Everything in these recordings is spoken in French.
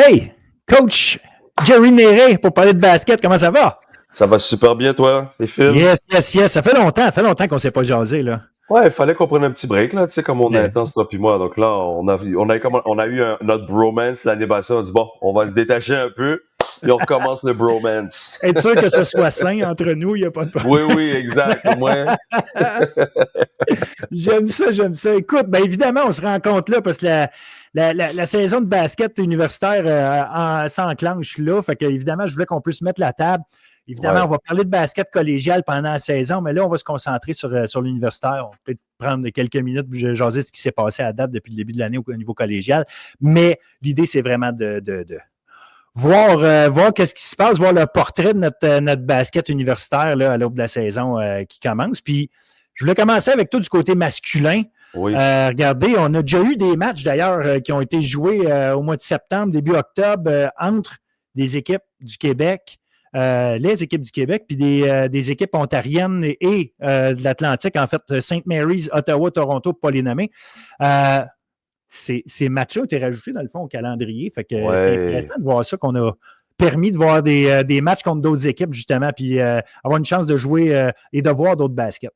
Hey, coach Jerry Néré, pour parler de basket, comment ça va? Ça va super bien, toi, et Phil? Yes. Ça fait longtemps qu'on ne s'est pas jasé, là. Ouais, il fallait qu'on prenne un petit break, là, tu sais, comme on est intense, toi puis moi. Donc là, on a eu notre bromance l'année passée. On dit, bon, on va se détacher un peu, et on recommence le bromance. Être sûr que ce soit sain entre nous, il n'y a pas de problème. Oui, exact. Au moins. J'aime ça. Écoute, bien évidemment, on se rend compte là parce que la saison de basket universitaire s'enclenche là. Fait que, évidemment, je voulais qu'on puisse mettre la table. Évidemment, on va parler de basket collégial pendant la saison, mais là, on va se concentrer sur l'universitaire. On va peut-être prendre quelques minutes pour jaser ce qui s'est passé à date depuis le début de l'année au niveau collégial. Mais l'idée, c'est vraiment de voir qu'est-ce qui se passe, voir le portrait de notre basket universitaire là, à l'aube de la saison qui commence. Puis, je voulais commencer avec toi du côté masculin. Oui. Regardez, on a déjà eu des matchs d'ailleurs qui ont été joués au mois de septembre, début octobre, entre des équipes du Québec, les équipes du Québec, puis des équipes ontariennes et de l'Atlantique, en fait, St. Mary's, Ottawa, Toronto, pour ne pas les nommer. Ces matchs-là ont été rajoutés, dans le fond, au calendrier. Fait que c'est intéressant de voir ça, qu'on a permis de voir des matchs contre d'autres équipes, justement, puis avoir une chance de jouer et de voir d'autres baskets.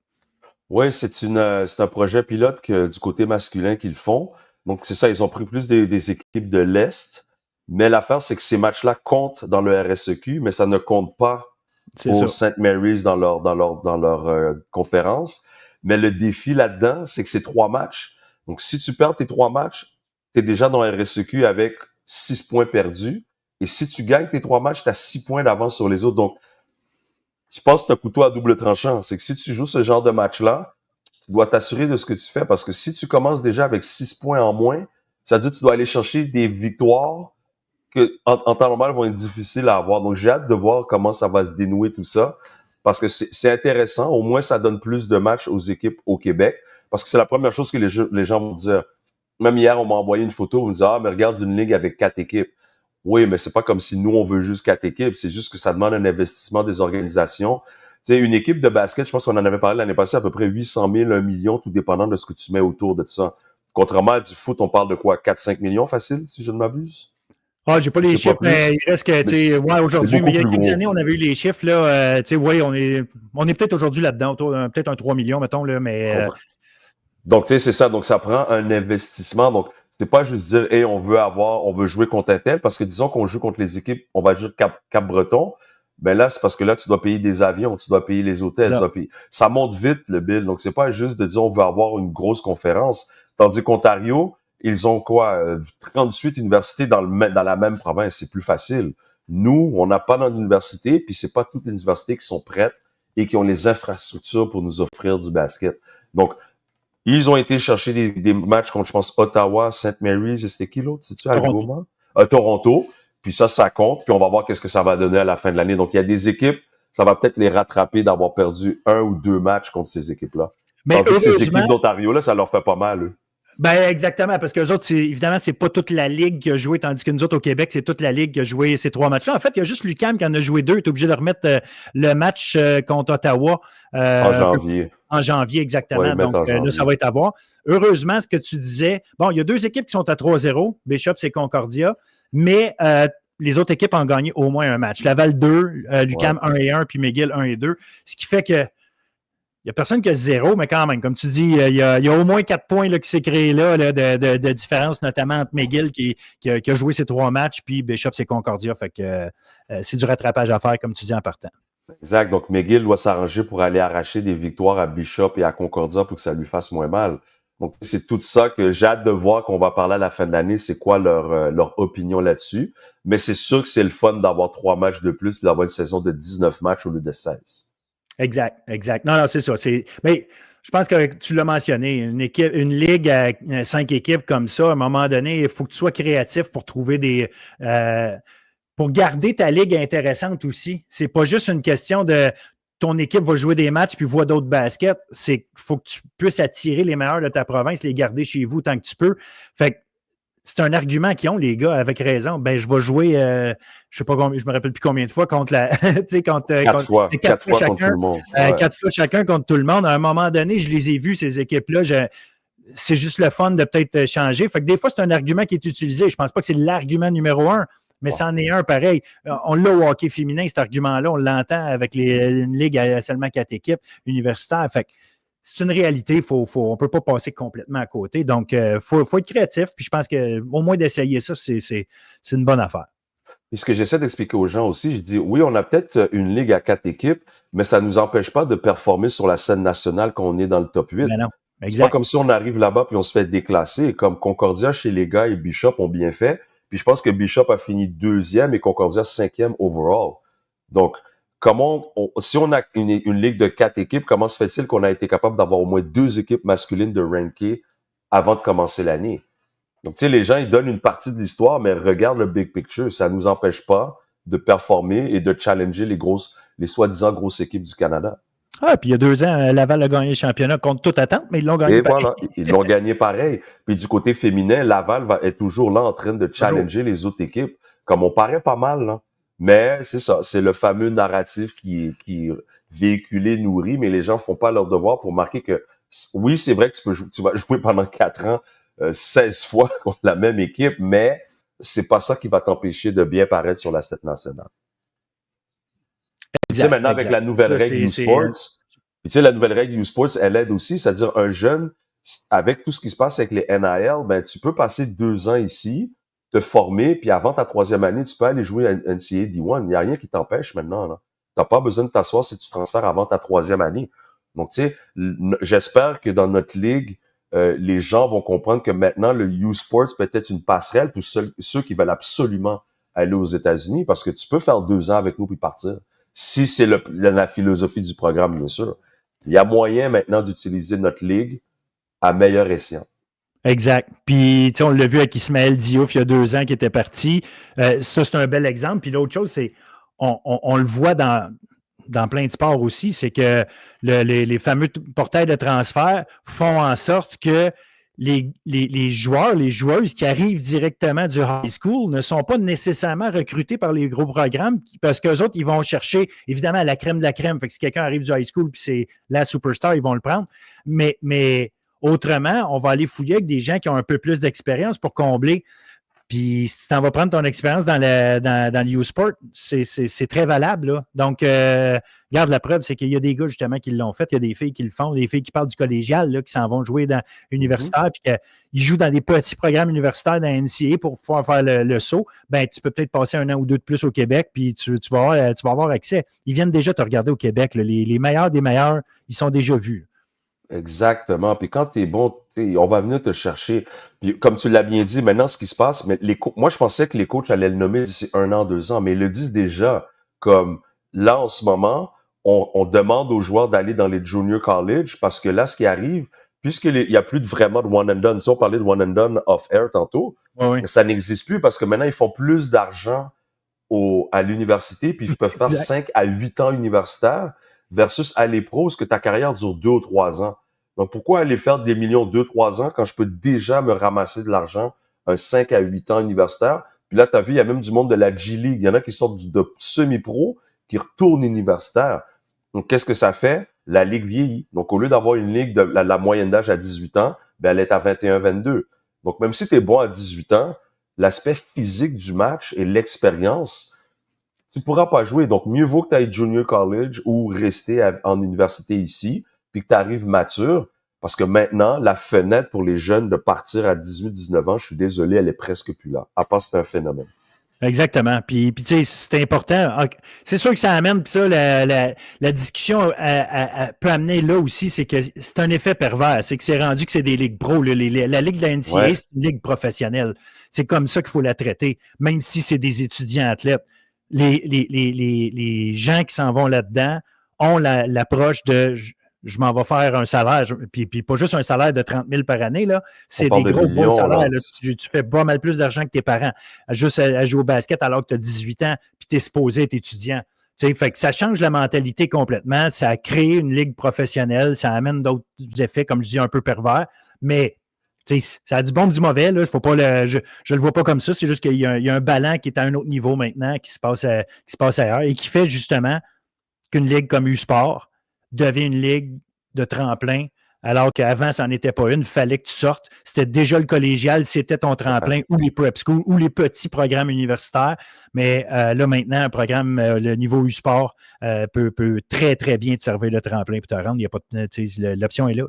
Oui, c'est un projet pilote du côté masculin qu'ils font. Donc, c'est ça, ils ont pris plus des équipes de l'Est. Mais l'affaire, c'est que ces matchs-là comptent dans le RSEQ, mais ça ne compte pas au St. Mary's dans leur conférence. Mais le défi là-dedans, c'est que c'est 3 matchs. Donc, si tu perds tes 3 matchs, tu es déjà dans le RSEQ avec 6 points perdus. Et si tu gagnes tes 3 matchs, tu as 6 points d'avance sur les autres. Donc, je pense que c'est un couteau à double tranchant. C'est que si tu joues ce genre de match-là, tu dois t'assurer de ce que tu fais. Parce que si tu commences déjà avec 6 points en moins, ça veut dire que tu dois aller chercher des victoires que en temps normal vont être difficiles à avoir. Donc, j'ai hâte de voir comment ça va se dénouer tout ça. Parce que c'est intéressant. Au moins, ça donne plus de matchs aux équipes au Québec. Parce que c'est la première chose que les gens vont dire. Même hier, on m'a envoyé une photo. On me disait, mais regarde une ligue avec 4 équipes. Oui, mais c'est pas comme si nous, on veut juste 4 équipes. C'est juste que ça demande un investissement des organisations. Tu sais, une équipe de basket, je pense qu'on en avait parlé l'année passée, à peu près 800 000, 1 million, tout dépendant de ce que tu mets autour de ça. Contrairement à du foot, on parle de quoi? 4-5 millions facile, si je ne m'abuse? J'ai pas les chiffres, mais il reste que, tu sais, aujourd'hui, mais il y a quelques années, on avait eu les chiffres, là, tu sais, on est peut-être aujourd'hui là-dedans, peut-être un 3 millions, mettons, là, mais... Donc, tu sais, c'est ça. Donc, ça prend un investissement. Donc, c'est pas juste dire, hey, on veut jouer contre un tel, parce que disons qu'on joue contre les équipes, on va jouer Cap-Breton. Ben là, c'est parce que là, tu dois payer des avions, tu dois payer les hôtels, ça monte vite, le bill. Donc, c'est pas juste de dire, on veut avoir une grosse conférence. Tandis qu'Ontario, ils ont 38 universités dans la même province. C'est plus facile. Nous, on n'a pas d'université, puis c'est pas toutes les universités qui sont prêtes et qui ont les infrastructures pour nous offrir du basket. Donc, ils ont été chercher des matchs comme, je pense, Ottawa, St. Mary's, et c'était qui l'autre? C'est-tu Algoma? Toronto. Puis ça compte. Puis on va voir qu'est-ce que ça va donner à la fin de l'année. Donc, il y a des équipes, ça va peut-être les rattraper d'avoir perdu 1 ou 2 matchs contre ces équipes-là. Tandis que ces équipes d'Ontario, là, ça leur fait pas mal, eux. Ben exactement, parce que les autres, évidemment, c'est pas toute la Ligue qui a joué, tandis que nous autres, au Québec, c'est toute la Ligue qui a joué ces 3 matchs-là. En fait, il y a juste l'UQAM qui en a joué 2. Tu es obligé de remettre le match contre Ottawa. En janvier. En janvier, exactement. Donc, là, ça va être à voir. Heureusement, ce que tu disais, bon, il y a 2 équipes qui sont à 3-0, Bishop et Concordia, mais les autres équipes ont gagné au moins un match. Laval 2, l'UQAM 1-1, puis McGill 1-2. Ce qui fait que il n'y a personne qui a 0, mais quand même, comme tu dis, il y a au moins 4 points là, qui s'est créé là, de différence, notamment entre McGill qui a joué ses 3 matchs, puis Bishop et Concordia. Fait que c'est du rattrapage à faire, comme tu dis, en partant. Exact. Donc, McGill doit s'arranger pour aller arracher des victoires à Bishop et à Concordia pour que ça lui fasse moins mal. Donc, c'est tout ça que j'ai hâte de voir qu'on va parler à la fin de l'année. C'est quoi leur opinion là-dessus. Mais c'est sûr que c'est le fun d'avoir 3 matchs de plus et d'avoir une saison de 19 matchs au lieu de 16. Exact. Non, c'est ça. Mais je pense que tu l'as mentionné, une ligue à 5 équipes comme ça, à un moment donné, il faut que tu sois créatif pour trouver pour garder ta ligue intéressante aussi. C'est pas juste une question de ton équipe va jouer des matchs puis voit d'autres baskets. C'est faut que tu puisses attirer les meilleurs de ta province, les garder chez vous tant que tu peux. Fait que c'est un argument qu'ils ont, les gars, avec raison. Ben, je vais jouer, je sais pas combien, je me rappelle plus combien de fois contre la. Quatre fois contre tout le monde. 4 fois chacun contre tout le monde. À un moment donné, je les ai vus, ces équipes-là. c'est juste le fun de peut-être changer. Fait que des fois, c'est un argument qui est utilisé. Je ne pense pas que c'est l'argument numéro un, mais c'en est un pareil. On l'a au hockey féminin, cet argument-là. On l'entend avec une ligue à seulement 4 équipes universitaires. Fait que c'est une réalité. On ne peut pas passer complètement à côté. Donc, il faut être créatif. Puis je pense qu'au moins d'essayer ça, c'est une bonne affaire. Et ce que j'essaie d'expliquer aux gens aussi, je dis, oui, on a peut-être une ligue à 4 équipes, mais ça ne nous empêche pas de performer sur la scène nationale quand on est dans le top 8. Mais non, C'est pas exact. comme si on arrive là-bas puis on se fait déclasser. Comme Concordia chez les gars et Bishop ont bien fait. Puis je pense que Bishop a fini 2e et Concordia 5e overall. Donc, si on a une ligue de 4 équipes, comment se fait-il qu'on a été capable d'avoir au moins 2 équipes masculines de ranker avant de commencer l'année? Donc, tu sais, les gens, ils donnent une partie de l'histoire, mais regardent le big picture. Ça nous empêche pas de performer et de challenger les soi-disant grosses équipes du Canada. Ah, puis il y a 2 ans, Laval a gagné le championnat contre toute attente, mais ils l'ont gagné Et pareil. voilà, ils l'ont gagné pareil. Puis du côté féminin, Laval est toujours là en train de challenger les autres équipes, comme on paraît pas mal, là. Mais c'est ça, c'est le fameux narratif qui est véhiculé, nourri, mais les gens font pas leur devoir pour marquer que, oui, c'est vrai que tu vas jouer pendant 4 ans, 16 fois contre la même équipe, mais c'est pas ça qui va t'empêcher de bien paraître sur la scène nationale. Tu sais, maintenant, avec la nouvelle règle U-Sports, tu sais, la nouvelle règle U-Sports, elle aide aussi, c'est-à-dire un jeune, avec tout ce qui se passe avec les NIL, ben, tu peux passer 2 ans ici, te former, puis avant ta 3e année, tu peux aller jouer à NCAA D1. Il n'y a rien qui t'empêche maintenant, là. T'as pas besoin de t'asseoir si tu transfères avant ta 3e année. Donc, tu sais, j'espère que dans notre ligue, les gens vont comprendre que maintenant, le U-Sports peut être une passerelle pour ceux qui veulent absolument aller aux États-Unis, parce que tu peux faire 2 ans avec nous puis partir. Si c'est la philosophie du programme, bien sûr. Il y a moyen maintenant d'utiliser notre ligue à meilleur escient. Exact. Puis, tu sais, on l'a vu avec Ismaël Diouf il y a 2 ans qui était parti. Ça, c'est un bel exemple. Puis l'autre chose, c'est, on le voit dans plein de sports aussi, c'est que les fameux portails de transfert font en sorte que les joueurs, les joueuses qui arrivent directement du high school ne sont pas nécessairement recrutés par les gros programmes parce qu'eux autres, ils vont chercher, évidemment, la crème de la crème. Fait que si quelqu'un arrive du high school puis c'est la superstar, ils vont le prendre. Mais autrement, on va aller fouiller avec des gens qui ont un peu plus d'expérience pour combler. Puis si tu en vas prendre ton expérience dans le U-Sport, c'est très valable. Là. Donc, regarde, la preuve, c'est qu'il y a des gars justement qui l'ont fait, il y a des filles qui le font, des filles qui parlent du collégial, là, qui s'en vont jouer dans universitaire, puis qu'ils jouent dans des petits programmes universitaires dans NCAA pour pouvoir faire le saut. Ben, tu peux peut-être passer 1 an ou 2 de plus au Québec, puis tu vas avoir accès. Ils viennent déjà te regarder au Québec. Là. Les meilleurs des meilleurs, ils sont déjà vus. Exactement. Puis quand t'es bon, on va venir te chercher. Puis comme tu l'as bien dit, maintenant, ce qui se passe, mais moi, je pensais que les coachs allaient le nommer d'ici 1 an, 2 ans, mais ils le disent déjà. Comme là, en ce moment, on demande aux joueurs d'aller dans les junior college parce que là, ce qui arrive, puisqu'il y a plus vraiment de one and done, si on parlait de one and done off air tantôt, Oui. ça n'existe plus parce que maintenant, ils font plus d'argent à l'université, puis ils peuvent faire 5 à 8 ans universitaires versus aller pro, parce que ta carrière dure 2 ou 3 ans. Donc, pourquoi aller faire des millions 2-3 ans quand je peux déjà me ramasser de l'argent un 5 à 8 ans universitaire? Puis là, tu as vu, il y a même du monde de la G-League. Il y en a qui sortent de semi-pro, qui retournent universitaire. Donc, qu'est-ce que ça fait? La ligue vieillit. Donc, au lieu d'avoir une ligue de la moyenne d'âge à 18 ans, ben, elle est à 21-22. Donc, même si tu es bon à 18 ans, l'aspect physique du match et l'expérience, tu pourras pas jouer. Donc, mieux vaut que tu ailles junior college ou rester en université ici, puis que tu arrives mature, parce que maintenant, la fenêtre pour les jeunes de partir à 18-19 ans, je suis désolé, elle est presque plus là. À part, c'est un phénomène. Exactement. Puis tu sais, c'est important. C'est sûr que ça amène, puis ça, la discussion peut amener là aussi, c'est que c'est un effet pervers. C'est que c'est rendu que c'est des ligues pro. La ligue de la NCAA, Ouais. c'est une ligue professionnelle. C'est comme ça qu'il faut la traiter, même si c'est des étudiants athlètes. Les gens qui s'en vont là-dedans ont l'approche de je m'en vais faire un salaire, puis pas juste un salaire de 30 000 par année, là. C'est des gros beaux salaires. Là. Tu fais pas mal plus d'argent que tes parents. Juste à jouer au basket alors que tu as 18 ans, puis tu es supposé être étudiant. T'sais, fait que ça change la mentalité complètement. Ça a créé une ligue professionnelle. Ça amène d'autres effets, comme je dis, un peu pervers. Mais ça a du bon, du mauvais. Là. Faut pas je le vois pas comme ça. C'est juste qu'il y a un ballon qui est à un autre niveau maintenant, qui se passe ailleurs et qui fait justement qu'une ligue comme U-Sport devient une ligue de tremplin alors qu'avant, ça n'en était pas une. Il fallait que tu sortes. C'était déjà le collégial, c'était ton tremplin ou les prep schools ou les petits programmes universitaires. Mais là, maintenant, un programme, le niveau U-Sport peut très, très bien te servir le tremplin pour te rendre. Il y a pas l'option est là.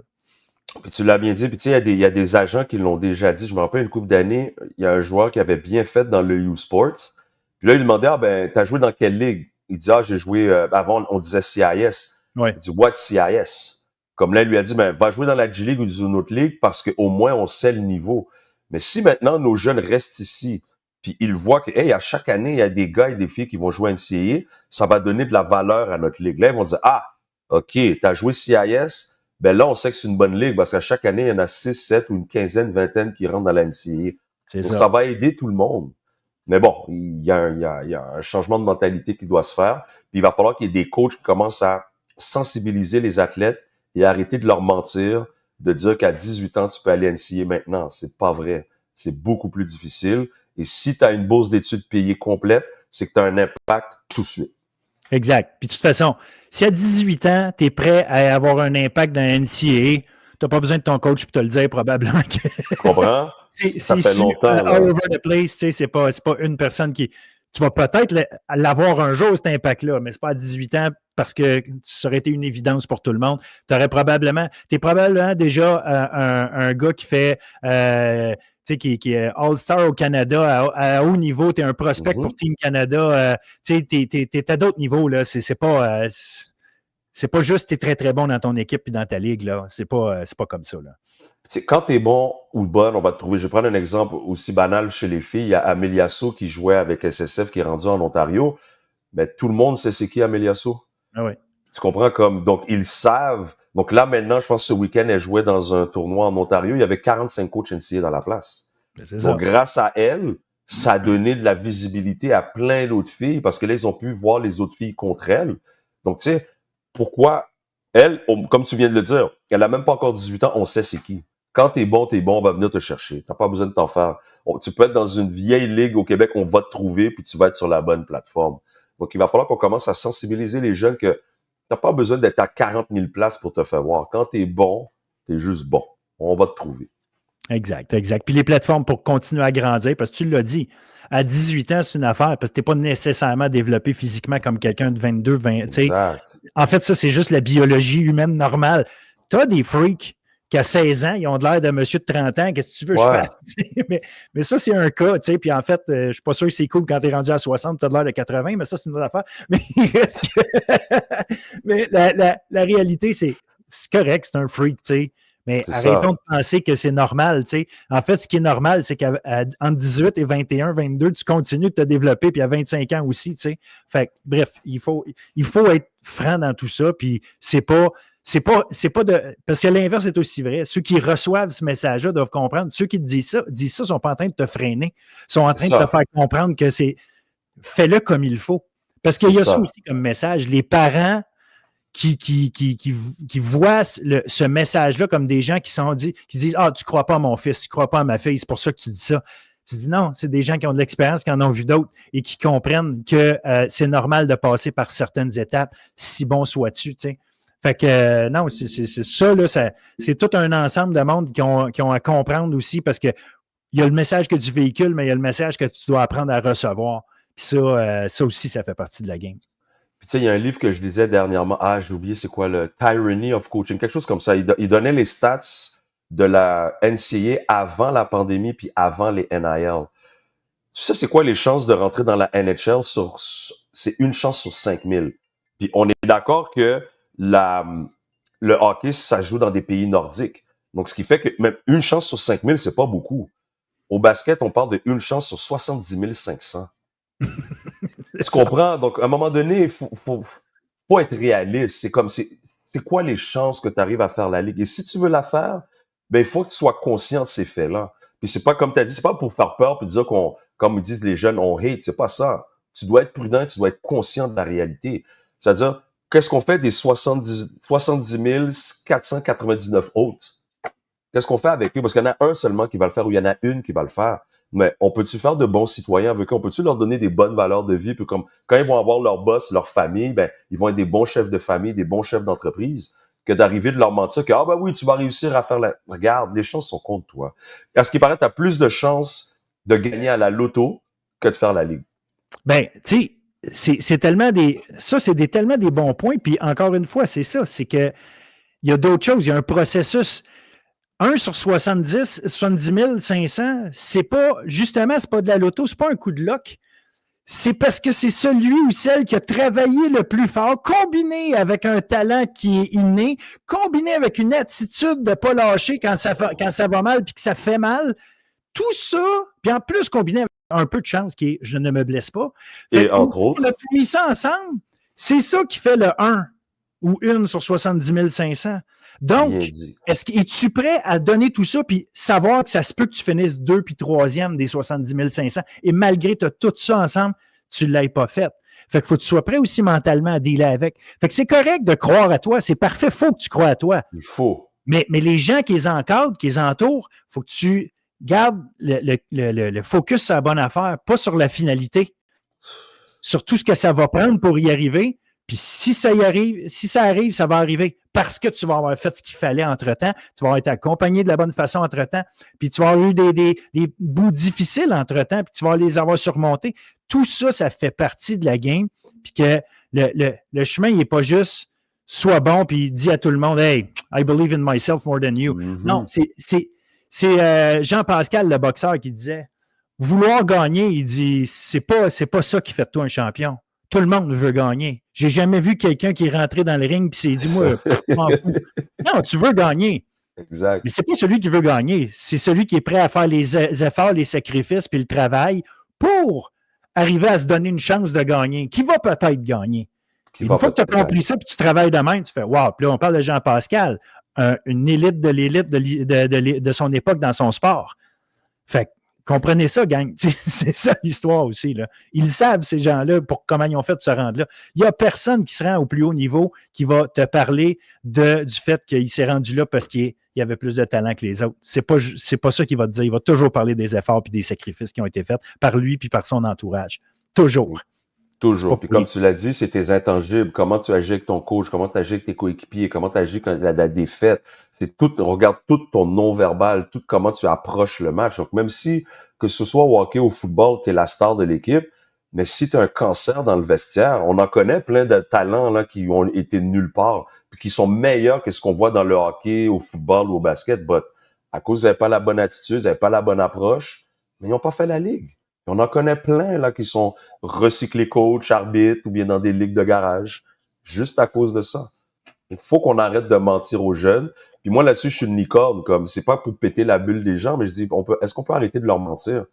Puis tu l'as bien dit, puis tu sais, il y a des agents qui l'ont déjà dit. Je me rappelle une couple d'années, il y a un joueur qui avait bien fait dans le U-Sports. Puis là, il demandait, ah ben, t'as joué dans quelle ligue? Il dit, ah, j'ai joué, avant, on disait CIS. Ouais. Il dit, what CIS? Comme là, il lui a dit, ben, va jouer dans la G-League ou dans une autre ligue parce qu'au moins, on sait le niveau. Mais si maintenant, nos jeunes restent ici, puis ils voient que, hey, à chaque année, il y a des gars et des filles qui vont jouer à NCAA, ça va donner de la valeur à notre ligue. Là, ils vont dire, ah, OK, t'as joué CIS, ben là, on sait que c'est une bonne ligue parce qu'à chaque année, il y en a 6, 7 ou une quinzaine, vingtaine qui rentrent dans la NCAA. Donc, ça va aider tout le monde. Mais bon, il y a un changement de mentalité qui doit se faire. Puis il va falloir qu'il y ait des coachs qui commencent à sensibiliser les athlètes et arrêter de leur mentir, de dire qu'à 18 ans, tu peux aller à NCAA maintenant. C'est pas vrai. C'est beaucoup plus difficile. Et si tu as une bourse d'études payée complète, c'est que tu as un impact tout de suite. Exact. Puis de toute façon, si à 18 ans, tu es prêt à avoir un impact dans la NCAA, tu n'as pas besoin de ton coach pour te le dire probablement. Tu comprends? Ça fait longtemps. All over the place, c'est pas une personne qui... Tu vas peut-être l'avoir un jour, cet impact-là, mais ce n'est pas à 18 ans parce que ça aurait été une évidence pour tout le monde. Tu es probablement déjà un gars qui fait... qui est All-Star au Canada à haut niveau, tu es un prospect pour Team Canada, tu es à d'autres niveaux, là. C'est pas juste tu es très, très bon dans ton équipe et dans ta ligue, là. C'est pas comme ça, là. Quand tu es bon ou bonne, on va te trouver. Je vais prendre un exemple aussi banal chez les filles. Il y a Amelia So qui jouait avec SSF, qui est rendu en Ontario. Mais tout le monde sait c'est qui Amelia So. Ah oui. Tu comprends comme, donc ils savent. Donc là, maintenant, je pense que ce week-end, elle jouait dans un tournoi en Ontario. Il y avait 45 coachs NCAA dans la place. Donc, grâce à elle, ça a donné de la visibilité à plein d'autres filles parce que là, ils ont pu voir les autres filles contre elle. Donc, tu sais, pourquoi elle, comme tu viens de le dire, elle a même pas encore 18 ans, on sait c'est qui. Quand t'es bon, on va venir te chercher. T'as pas besoin de t'en faire. Tu peux être dans une vieille ligue au Québec, on va te trouver, puis tu vas être sur la bonne plateforme. Donc, il va falloir qu'on commence à sensibiliser les jeunes que t'as pas besoin d'être à 40 000 places pour te faire voir. Quand t'es bon, t'es juste bon. On va te trouver. Exact. Puis les plateformes pour continuer à grandir, parce que tu l'as dit, à 18 ans, c'est une affaire, parce que tu n'es pas nécessairement développé physiquement comme quelqu'un de 22, 20. Exact. En fait, ça, c'est juste la biologie humaine normale. Tu as des freaks qui, à 16 ans, ils ont de l'air d'un monsieur de 30 ans, qu'est-ce que tu veux que je fasse? mais ça, c'est un cas, puis en fait, je ne suis pas sûr que c'est cool quand tu es rendu à 60, tu as de l'air de 80, mais ça, c'est une autre affaire. Mais la réalité, c'est correct, c'est un freak, tu sais. Mais arrêtons de penser que c'est normal, tu sais. En fait, ce qui est normal, c'est qu'entre 18 et 21, 22, tu continues de te développer, puis à 25 ans aussi, tu sais. Fait que, bref, il faut être franc dans tout ça, puis c'est pas de... Parce que l'inverse est aussi vrai. Ceux qui reçoivent ce message-là doivent comprendre. Ceux qui te disent ça sont pas en train de te freiner. Sont en train de te faire comprendre que c'est... Fais-le comme il faut. Parce qu'il y a ça aussi comme message. Les parents qui voient ce message-là comme des gens qui disent « Ah, tu ne crois pas à mon fils, tu ne crois pas à ma fille, c'est pour ça que tu dis ça. » Tu dis non, c'est des gens qui ont de l'expérience, qui en ont vu d'autres et qui comprennent que c'est normal de passer par certaines étapes, si bon sois-tu, tu sais. Fait que non, c'est ça, là, c'est tout un ensemble de monde qui ont à comprendre aussi parce que il y a le message que tu véhicules, mais il y a le message que tu dois apprendre à recevoir. Puis ça aussi, ça fait partie de la game. Puis tu sais, il y a un livre que je lisais dernièrement. Ah, j'ai oublié c'est quoi, le Tyranny of Coaching, quelque chose comme ça. Il donnait les stats de la NCAA avant la pandémie puis avant les NIL. Tu sais, c'est quoi les chances de rentrer dans la NHL? C'est une chance sur 5000. Puis on est d'accord que le hockey, ça joue dans des pays nordiques. Donc, ce qui fait que même une chance sur 5000, c'est pas beaucoup. Au basket, on parle de une chance sur 70 500. Tu comprends? Donc, à un moment donné, il faut être réaliste. C'est comme, c'est quoi les chances que tu arrives à faire la ligue? Et si tu veux la faire, ben, il faut que tu sois conscient de ces faits-là. Puis c'est pas comme tu as dit, c'est pas pour faire peur puis dire comme ils disent les jeunes, on hate. C'est pas ça. Tu dois être prudent, tu dois être conscient de la réalité. C'est-à-dire, qu'est-ce qu'on fait des 70 499 autres? Qu'est-ce qu'on fait avec eux? Parce qu'il y en a un seulement qui va le faire ou il y en a une qui va le faire. Mais on peut-tu faire de bons citoyens avec eux? On peut-tu leur donner des bonnes valeurs de vie? Puis comme quand ils vont avoir leur boss, leur famille, ben ils vont être des bons chefs de famille, des bons chefs d'entreprise. que d'arriver de leur mentir que, ah ben oui, tu vas réussir à faire la... Regarde, les chances sont contre toi. À ce qui paraît, tu as plus de chances de gagner à la loto que de faire la ligue. Ben, tu sais, c'est tellement des... Ça, c'est tellement des bons points. Puis encore une fois, c'est ça. C'est que il y a d'autres choses. Il y a un processus. 1 sur 70 500, c'est pas, justement, c'est pas de la loto, c'est pas un coup de luck. C'est parce que c'est celui ou celle qui a travaillé le plus fort, combiné avec un talent qui est inné, combiné avec une attitude de ne pas lâcher quand ça va mal puis que ça fait mal. Tout ça, puis en plus combiné avec un peu de chance qui est je ne me blesse pas. Et entre autres. On a tout mis ça ensemble. C'est ça qui fait le 1 ou 1 sur 70 500. Donc, es-tu prêt à donner tout ça puis savoir que ça se peut que tu finisses 2 puis 3e des 70 500 et malgré que tu as tout ça ensemble, tu ne l'aies pas fait. Fait qu'il faut que tu sois prêt aussi mentalement à dealer avec. Fait que c'est correct de croire à toi. C'est parfait. Il faut que tu crois à toi. Il faut. Mais les gens qui les encadrent, qui les entourent, il faut que tu gardes le focus sur la bonne affaire, pas sur la finalité. Sur tout ce que ça va prendre pour y arriver. Puis si ça arrive, ça va arriver parce que tu vas avoir fait ce qu'il fallait entre-temps, tu vas avoir été accompagné de la bonne façon entre-temps, puis tu vas avoir eu des bouts difficiles entre-temps, puis tu vas les avoir surmontés. Tout ça, ça fait partie de la game, puis que le chemin, il n'est pas juste sois bon, puis dis à tout le monde « Hey, I believe in myself more than you ». Non, c'est Jean-Pascal, le boxeur, qui disait « Vouloir gagner », il dit « c'est pas ça qui fait de toi un champion ». Tout le monde veut gagner. J'ai jamais vu quelqu'un qui est rentré dans le ring et s'est dit, moi, je m'en fous. Non, tu veux gagner. Exact. Mais c'est pas celui qui veut gagner. C'est celui qui est prêt à faire les efforts, les sacrifices puis le travail pour arriver à se donner une chance de gagner, qui va peut-être gagner. Une fois que tu as compris ça puis tu travailles de même, tu fais, wow, puis là, on parle de Jean-Pascal, une élite de l'élite de son époque dans son sport. Fait que, comprenez ça, gang. C'est ça l'histoire aussi. Là. Ils savent, ces gens-là, pour comment ils ont fait pour se rendre là. Il n'y a personne qui se rend au plus haut niveau qui va te parler du fait qu'il s'est rendu là parce qu'il avait plus de talent que les autres. C'est pas ça qu'il va te dire. Il va toujours parler des efforts et des sacrifices qui ont été faits par lui et par son entourage. Toujours. Toujours. Puis comme tu l'as dit, c'est tes intangibles. Comment tu agis avec ton coach, comment tu agis avec tes coéquipiers, comment tu agis quand la défaite. C'est tout, on regarde tout ton non-verbal, tout comment tu approches le match. Donc, même si, que ce soit au hockey ou au football, tu es la star de l'équipe, mais si tu as un cancer dans le vestiaire, on en connaît plein de talents là qui ont été nulle part, puis qui sont meilleurs que ce qu'on voit dans le hockey, au football ou au basket, but à cause qu'ils n'avaient pas la bonne attitude, ils n'avaient pas la bonne approche, mais ils n'ont pas fait la ligue. On en connaît plein là qui sont recyclés coach, arbitre ou bien dans des ligues de garage, juste à cause de ça. Il faut qu'on arrête de mentir aux jeunes. Puis moi là-dessus, je suis une licorne, comme c'est pas pour péter la bulle des gens, mais je dis est-ce qu'on peut arrêter de leur mentir?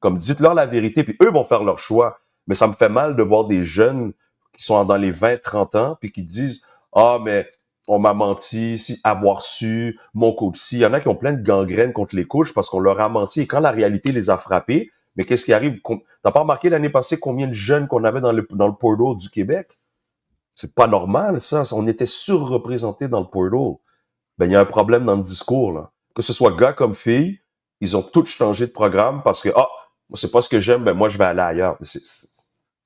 Comme dites-leur la vérité, puis eux vont faire leur choix. Mais ça me fait mal de voir des jeunes qui sont dans les 20-30 ans, puis qui disent ah mais on m'a menti, si avoir su, mon coach si. Il y en a qui ont plein de gangrènes contre les coachs parce qu'on leur a menti. Et quand la réalité les a frappés, mais qu'est-ce qui arrive? T'as pas remarqué l'année passée combien de jeunes qu'on avait dans le portal du Québec? C'est pas normal, ça. On était surreprésentés dans le portal. Ben, il y a un problème dans le discours, là. Que ce soit gars comme filles, ils ont tous changé de programme parce que, moi, c'est pas ce que j'aime, ben, moi, je vais aller ailleurs. Mais c'est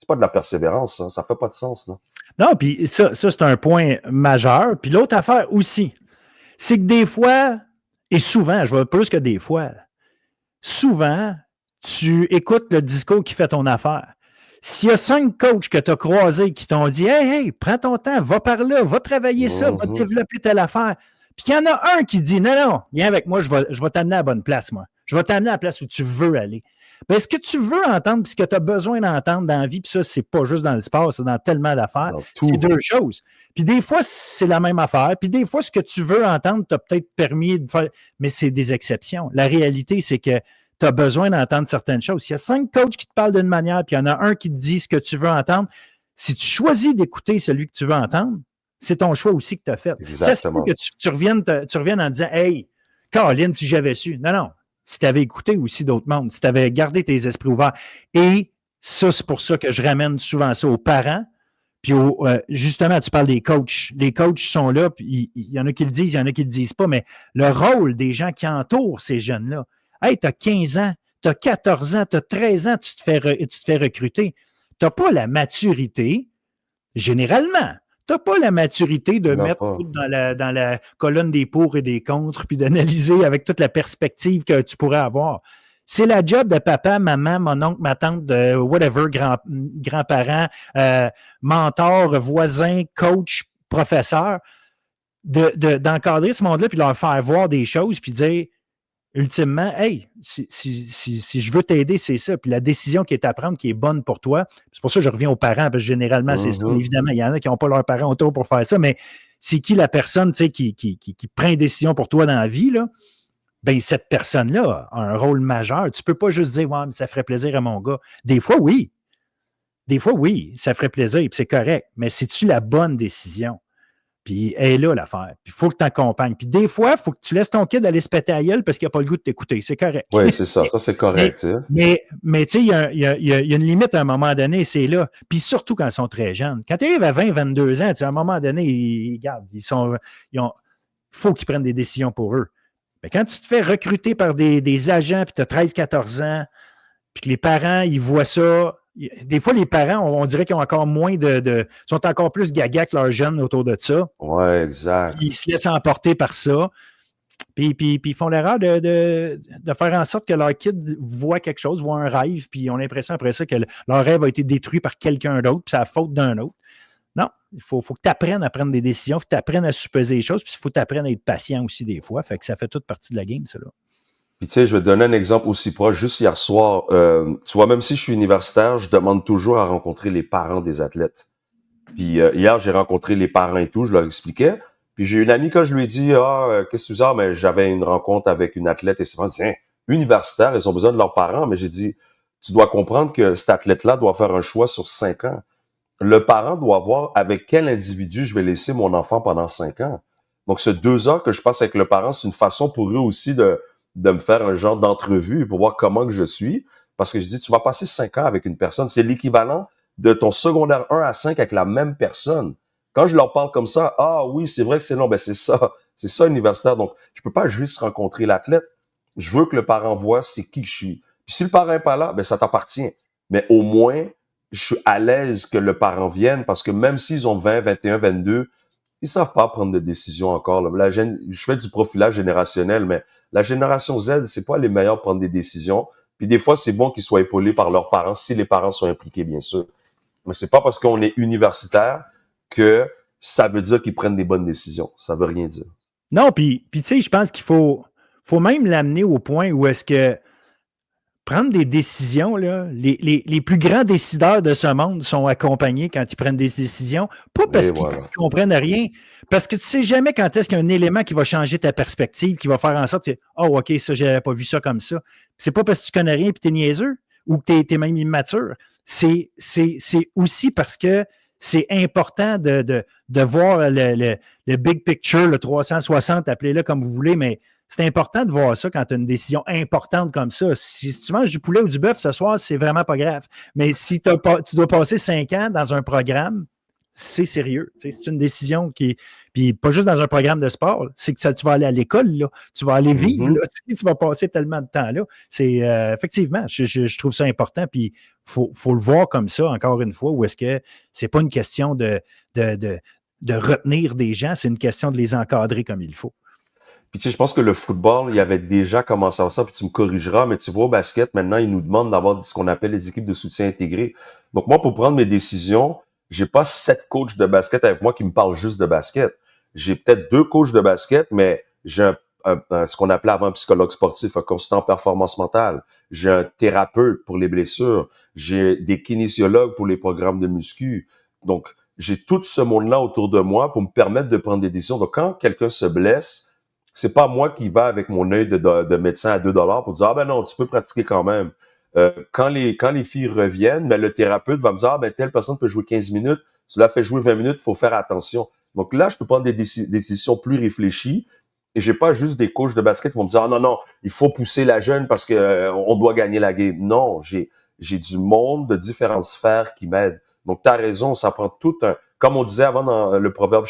pas de la persévérance, ça. Ça fait pas de sens, là. Non, puis ça, c'est un point majeur. Puis l'autre affaire aussi, c'est que des fois, et souvent, je vois plus que des fois, souvent, tu écoutes le discours qui fait ton affaire. S'il y a 5 coachs que tu as croisés qui t'ont dit hey, prends ton temps, va par là, va travailler ça, va développer telle affaire. Puis il y en a un qui dit non, viens avec moi, je vais t'amener à la bonne place, moi. Je vais t'amener à la place où tu veux aller. Mais est-ce que tu veux entendre, puis ce que tu as besoin d'entendre dans la vie, puis ça, c'est pas juste dans le sport, c'est dans tellement d'affaires. C'est deux choses. Puis des fois, c'est la même affaire. Puis des fois, ce que tu veux entendre, tu as peut-être permis de faire, mais c'est des exceptions. La réalité, c'est que tu as besoin d'entendre certaines choses. S'il y a 5 coachs qui te parlent d'une manière, puis il y en a un qui te dit ce que tu veux entendre, si tu choisis d'écouter celui que tu veux entendre, c'est ton choix aussi que tu as fait. Exactement. Ça, c'est que tu reviennes en disant hey, Caroline, si j'avais su. Non. Si tu avais écouté aussi d'autres mondes, si tu avais gardé tes esprits ouverts. Et ça, c'est pour ça que je ramène souvent ça aux parents. Puis justement, tu parles des coachs. Les coachs sont là, puis il y en a qui le disent, il y en a qui ne le disent pas, mais le rôle des gens qui entourent ces jeunes-là. Hey, tu as 15 ans, tu as 14 ans, tu as 13 ans, tu te fais recruter. Tu n'as pas la maturité, généralement. n'as pas la maturité de Il n'a mettre pas. tout dans la colonne des pour et des contre, puis d'analyser avec toute la perspective que tu pourrais avoir. C'est la job de papa, maman, mon oncle, ma tante, de whatever, grands-parents, mentor, voisin, coach, professeur, d'encadrer ce monde-là, puis leur faire voir des choses, puis dire, ultimement, hey, si je veux t'aider, c'est ça. Puis la décision qui est à prendre, qui est bonne pour toi, c'est pour ça que je reviens aux parents, parce que généralement, c'est ça. Mais évidemment, il y en a qui n'ont pas leurs parents autour pour faire ça, mais c'est qui la personne qui prend une décision pour toi dans la vie, là? Ben, cette personne-là a un rôle majeur. Tu ne peux pas juste dire, ouais, mais ça ferait plaisir à mon gars. Des fois, oui. Des fois, oui, ça ferait plaisir, puis c'est correct. Mais c'est-tu la bonne décision? Puis elle est là, l'affaire. Puis il faut que tu accompagnes. Puis des fois, il faut que tu laisses ton kid aller se péter à gueule parce qu'il n'a pas le goût de t'écouter. C'est correct. Oui, c'est ça. Ça, c'est correct. Mais tu sais, il y a une limite à un moment donné, c'est là. Puis surtout quand ils sont très jeunes. Quand tu arrives à 20, 22 ans, à un moment donné, ils faut qu'ils prennent des décisions pour eux. Mais quand tu te fais recruter par des agents, puis tu as 13, 14 ans, puis que les parents, ils voient ça. Des fois, les parents, on dirait qu'ils ont encore moins sont encore plus gaga que leurs jeunes autour de ça. Ouais, exact. Ils se laissent emporter par ça. Puis ils font l'erreur de faire en sorte que leur kid voit quelque chose, voit un rêve, puis ils ont l'impression après ça que leur rêve a été détruit par quelqu'un d'autre, puis c'est la faute d'un autre. Non, il faut que tu apprennes à prendre des décisions, il faut que tu apprennes à supposer les choses, puis il faut que tu apprennes à être patient aussi des fois. Fait que ça fait toute partie de la game, ça là. Puis tu sais, je vais te donner un exemple aussi proche. Juste hier soir, tu vois, même si je suis universitaire, je demande toujours à rencontrer les parents des athlètes. Puis hier, j'ai rencontré les parents et tout, je leur expliquais. Puis j'ai une amie, quand je lui ai dit, qu'est-ce que tu fais? Mais j'avais une rencontre avec une athlète et c'est dit, tiens, universitaire, ils ont besoin de leurs parents. Mais j'ai dit, tu dois comprendre que cet athlète-là doit faire un choix sur 5 ans. Le parent doit voir avec quel individu je vais laisser mon enfant pendant 5 ans. Donc, ce 2 ans que je passe avec le parent, c'est une façon pour eux aussi de me faire un genre d'entrevue pour voir comment que je suis. Parce que je dis, tu vas passer 5 ans avec une personne. C'est l'équivalent de ton secondaire 1 à 5 avec la même personne. Quand je leur parle comme ça, ah oui, c'est vrai que c'est long, ben c'est ça. C'est ça, universitaire. Donc, je peux pas juste rencontrer l'athlète. Je veux que le parent voit c'est qui je suis. Puis si le parent est pas là, ben ça t'appartient. Mais au moins, je suis à l'aise que le parent vienne parce que même s'ils ont 20, 21, 22, ils savent pas prendre de décision encore. Là. Je fais du profilage générationnel, mais la génération Z, c'est pas les meilleurs pour prendre des décisions. Puis des fois, c'est bon qu'ils soient épaulés par leurs parents, si les parents sont impliqués, bien sûr. Mais c'est pas parce qu'on est universitaire que ça veut dire qu'ils prennent des bonnes décisions. Ça veut rien dire. Non, puis tu sais, je pense qu'il faut même l'amener au point où est-ce que prendre des décisions, là, les plus grands décideurs de ce monde sont accompagnés quand ils prennent des décisions, pas parce qu'ils ne comprennent rien, parce que tu ne sais jamais quand est-ce qu'il y a un élément qui va changer ta perspective, qui va faire en sorte que, oh, OK, ça, je n'avais pas vu ça comme ça. C'est pas parce que tu connais rien et que tu es niaiseux ou que tu es même immature. C'est aussi parce que c'est important de voir le big picture, le 360, appelez-le comme vous voulez, mais c'est important de voir ça quand tu as une décision importante comme ça. Si tu manges du poulet ou du bœuf ce soir, c'est vraiment pas grave. Mais si tu dois passer 5 ans dans un programme, c'est sérieux. C'est une décision qui. Puis pas juste dans un programme de sport, c'est que tu vas aller à l'école, là, tu vas aller vivre, là, tu vas passer tellement de temps là. C'est effectivement, je trouve ça important. Puis il faut le voir comme ça, encore une fois, où est-ce que c'est pas une question de retenir des gens, c'est une question de les encadrer comme il faut. Puis tu sais, je pense que le football, il y avait déjà commencé à ça, puis tu me corrigeras, mais tu vois, au basket, maintenant, ils nous demandent d'avoir ce qu'on appelle les équipes de soutien intégrées. Donc moi, pour prendre mes décisions, j'ai pas 7 coachs de basket avec moi qui me parlent juste de basket. J'ai peut-être 2 coachs de basket, mais j'ai ce qu'on appelait avant un psychologue sportif, un consultant en performance mentale. J'ai un thérapeute pour les blessures. J'ai des kinésiologues pour les programmes de muscu. Donc, j'ai tout ce monde-là autour de moi pour me permettre de prendre des décisions. Donc, quand quelqu'un se blesse, c'est pas moi qui va avec mon œil de médecin à $2 pour dire, ah ben non, tu peux pratiquer quand même. Quand les filles reviennent, ben, le thérapeute va me dire, ah ben telle personne peut jouer 15 minutes, tu l'as fait jouer 20 minutes, il faut faire attention. Donc là, je peux prendre des décisions plus réfléchies et j'ai pas juste des coachs de basket qui vont me dire, ah non, non, il faut pousser la jeune parce que on doit gagner la game. Non, j'ai du monde de différentes sphères qui m'aident. Donc, tu as raison, ça prend tout un... Comme on disait avant dans le proverbe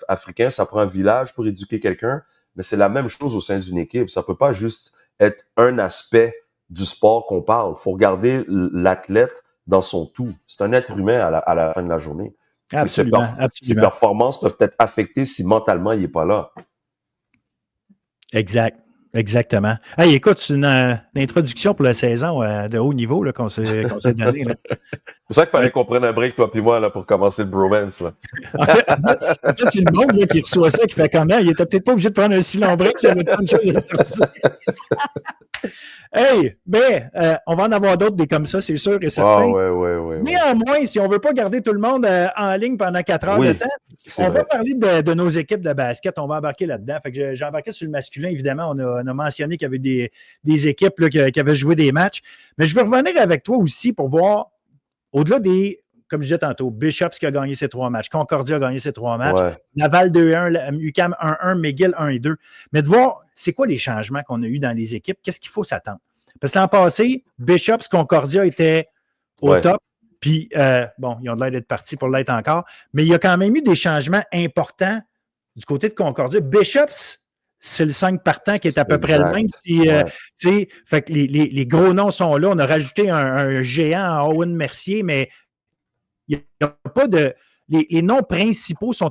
africain, ça prend un village pour éduquer quelqu'un, mais c'est la même chose au sein d'une équipe. Ça peut pas juste être un aspect du sport qu'on parle. Il faut regarder l'athlète dans son tout. C'est un être humain à la fin de la journée. Mais Absolument, ses absolument. performances peuvent être affectées si mentalement il n'est pas là. Exact. Exactement. Hey, écoute, c'est une introduction pour la saison de haut niveau là, qu'on s'est donné. Là. C'est ça qu'il fallait Ouais. qu'on prenne un break, toi puis moi, là, pour commencer le bromance. Là. En fait, c'est le monde là, qui reçoit ça, qui fait comment? Il était peut-être pas obligé de prendre un si long break, ça va être tant de choses à sortir. Hey, mais on va en avoir d'autres des comme ça, c'est sûr et certain. Ouais. Néanmoins, si on ne veut pas garder tout le monde en ligne pendant 4 heures de temps, on va parler de nos équipes de basket. On va embarquer là-dedans. Fait que j'ai embarqué sur le masculin, évidemment. On a mentionné qu'il y avait des équipes là, qui avaient joué des matchs. Mais je veux revenir avec toi aussi pour voir, au-delà des, comme je disais tantôt, Bishops qui a gagné ses 3 matchs, Concordia a gagé ses 3 matchs, Laval 2-1, UQAM 1-1, McGill 1-2. Mais de voir, c'est quoi les changements qu'on a eus dans les équipes? Qu'est-ce qu'il faut s'attendre? Parce que l'an passé, Bishops, Concordia étaient au top. Puis, bon, ils ont l'air d'être partis pour l'être encore. Mais il y a quand même eu des changements importants du côté de Concordia. Bishops, c'est le 5 partant qui est à peu près le même. Fait que les gros noms sont là. On a rajouté un géant, Owen Mercier, mais il n'y a pas de... Les noms principaux sont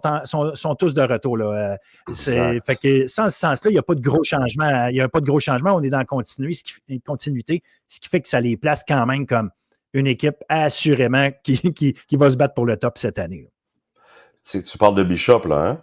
tous de retour. Là. Fait que sans ce sens-là, il n'y a pas de gros changement. Il n'y a pas de gros changement. On est dans la continuité, ce qui fait que ça les place quand même comme une équipe assurément qui va se battre pour le top cette année. Tu parles de Bishop, là, hein?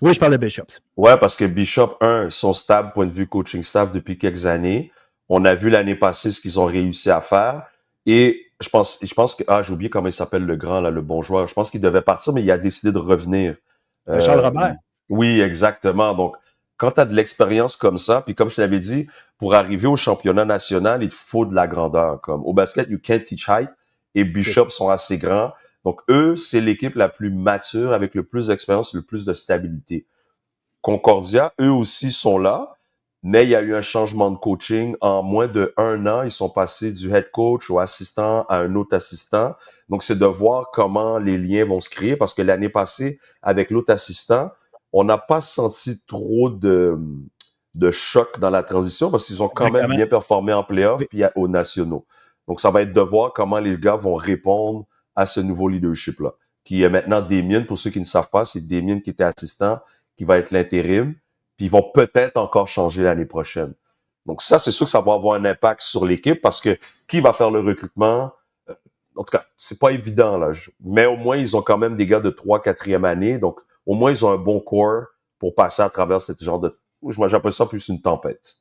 Oui, je parle de Bishops. Ouais, parce que Bishop, sont stables, point de vue coaching staff, depuis quelques années. On a vu l'année passée ce qu'ils ont réussi à faire. Et je pense que, j'ai oublié comment il s'appelle le grand, là, le bon joueur. Je pense qu'il devait partir, mais il a décidé de revenir. Charles Robert. Oui, exactement. Donc, quand tu as de l'expérience comme ça, puis comme je te l'avais dit, pour arriver au championnat national, il te faut de la grandeur. Comme au basket, you can't teach height. Et Bishop sont assez grands. Donc, eux, c'est l'équipe la plus mature, avec le plus d'expérience, le plus de stabilité. Concordia, eux aussi sont là, mais il y a eu un changement de coaching. En moins d'1 an, ils sont passés du head coach au assistant à un autre assistant. Donc, c'est de voir comment les liens vont se créer, parce que l'année passée, avec l'autre assistant, on n'a pas senti trop de choc dans la transition, parce qu'ils ont quand même bien performé en playoff puis aux nationaux. Donc, ça va être de voir comment les gars vont répondre à ce nouveau leadership-là, qui est maintenant Damien. Pour ceux qui ne savent pas, c'est Damien qui était assistant, qui va être l'intérim, puis ils vont peut-être encore changer l'année prochaine. Donc ça, c'est sûr que ça va avoir un impact sur l'équipe, parce que qui va faire le recrutement? En tout cas, c'est pas évident, là. Mais au moins, ils ont quand même des gars de 3e, 4e année, donc au moins, ils ont un bon corps pour passer à travers ce genre de... Moi, j'appelle ça plus une tempête.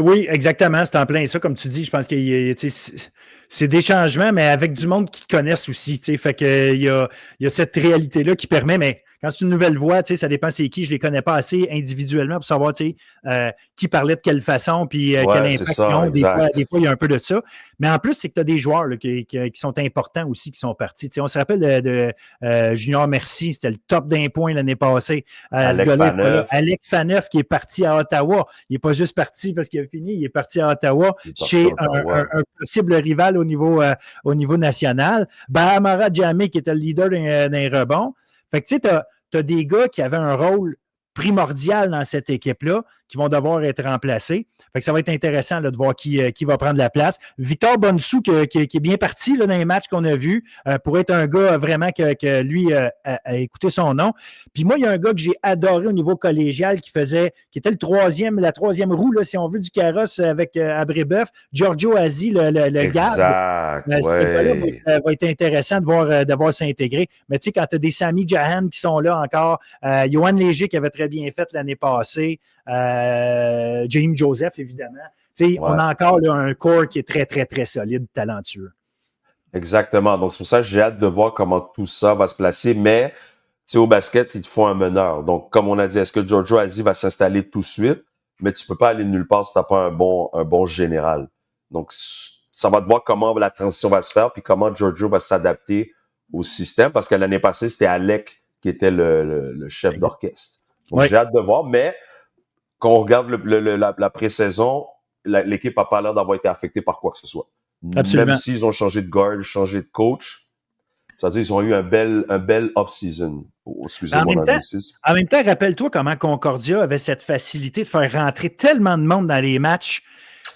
Oui, exactement. C'est en plein ça, comme tu dis. Je pense que c'est des changements, mais avec du monde qui connaissent aussi. Fait que il y a cette réalité-là qui permet, mais quand c'est une nouvelle voix, ça dépend c'est qui. Je ne les connais pas assez individuellement pour savoir qui parlait de quelle façon puis quel impact ils ont. Des fois, il y a un peu de ça. Mais en plus, c'est que tu as des joueurs là, qui sont importants aussi qui sont partis. On se rappelle de Junior Merci, c'était le top d'un point l'année passée. Alec Faneuf qui est parti à Ottawa. Il n'est pas juste parti parce qu'il a fini, il est parti à Ottawa chez un possible rival au niveau national. Bahamara Djamé qui était le leader d'un rebond. Fait que tu sais, tu as des gars qui avaient un rôle primordial dans cette équipe-là qui vont devoir être remplacés. Fait que ça va être intéressant là, de voir qui va prendre la place. Victor Bonsou, qui est bien parti là, dans les matchs qu'on a vus, pour être un gars vraiment que lui a écouté son nom. Puis moi, il y a un gars que j'ai adoré au niveau collégial qui était la troisième roue, là, si on veut, du carrosse avec Abré-Boeuf, Giorgio Azi, le garde. Va être intéressant de voir s'intégrer. Mais tu sais, quand tu as des Sami Jahan qui sont là encore, Johan Léger qui avait très bien fait l'année passée, James Joseph, évidemment. On a encore là, un corps qui est très, très, très solide, talentueux. Exactement. Donc, c'est pour ça que j'ai hâte de voir comment tout ça va se placer. Mais, au basket, il te faut un meneur. Donc, comme on a dit, est-ce que Giorgio Azi va s'installer tout de suite? Mais tu peux pas aller nulle part si tu n'as pas un bon général. Donc, ça va te voir comment la transition va se faire puis comment Giorgio va s'adapter au système. Parce que l'année passée, c'était Alec qui était le chef d'orchestre. Donc, j'ai hâte de voir. Mais, quand on regarde la pré-saison, l'équipe n'a pas l'air d'avoir été affectée par quoi que ce soit. Absolument. Même s'ils ont changé de guard, changé de coach, c'est-à-dire qu'ils ont eu un bel off-season. Excusez-moi l'anglicisme. En même temps, rappelle-toi comment Concordia avait cette facilité de faire rentrer tellement de monde dans les matchs.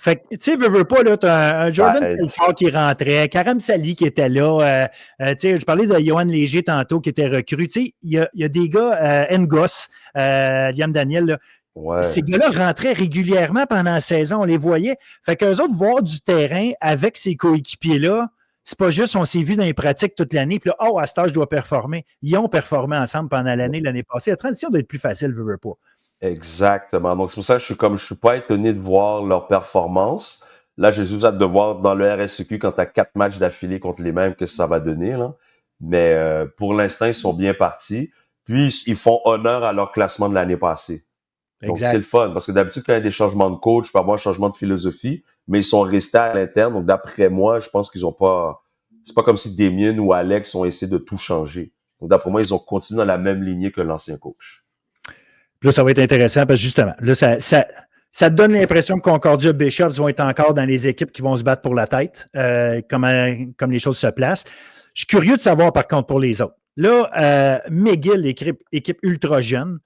Fait que, tu sais, veux pas, là, t'as un Jordan Ben, Belfort qui rentrait, Karam Sali qui était là, tu sais, je parlais de Johan Léger tantôt qui était recru, tu sais, il y a des gars, Ngos, Liam Daniel, là, ces ouais. gars-là rentraient régulièrement pendant la saison, on les voyait. Fait qu'eux autres, voir du terrain avec ces coéquipiers-là, c'est pas juste on s'est vu dans les pratiques toute l'année, puis là, oh, à cet âge, je dois performer. Ils ont performé ensemble pendant l'année passée. La transition doit être plus facile, veux pas. Exactement. Donc, c'est pour ça que je suis pas étonné de voir leur performance. Là, j'ai juste hâte de voir dans le RSEQ quand tu as 4 matchs d'affilée contre les mêmes, qu'est-ce que ça va donner, là. Mais pour l'instant, ils sont bien partis. Puis, ils font honneur à leur classement de l'année passée. Donc, c'est le Exact. fun. Parce que d'habitude, quand il y a des changements de coach, il peut y avoir un changement de philosophie, mais ils sont restés à l'interne. Donc, d'après moi, je pense qu'ils ont pas... C'est pas comme si Damien ou Alex ont essayé de tout changer. Donc, d'après moi, ils ont continué dans la même lignée que l'ancien coach. Puis là, ça va être intéressant parce que justement, là, ça te donne l'impression que Concordia Bishops vont être encore dans les équipes qui vont se battre pour la tête, comme les choses se placent. Je suis curieux de savoir, par contre, pour les autres. Là, McGill, équipe ultra jeune,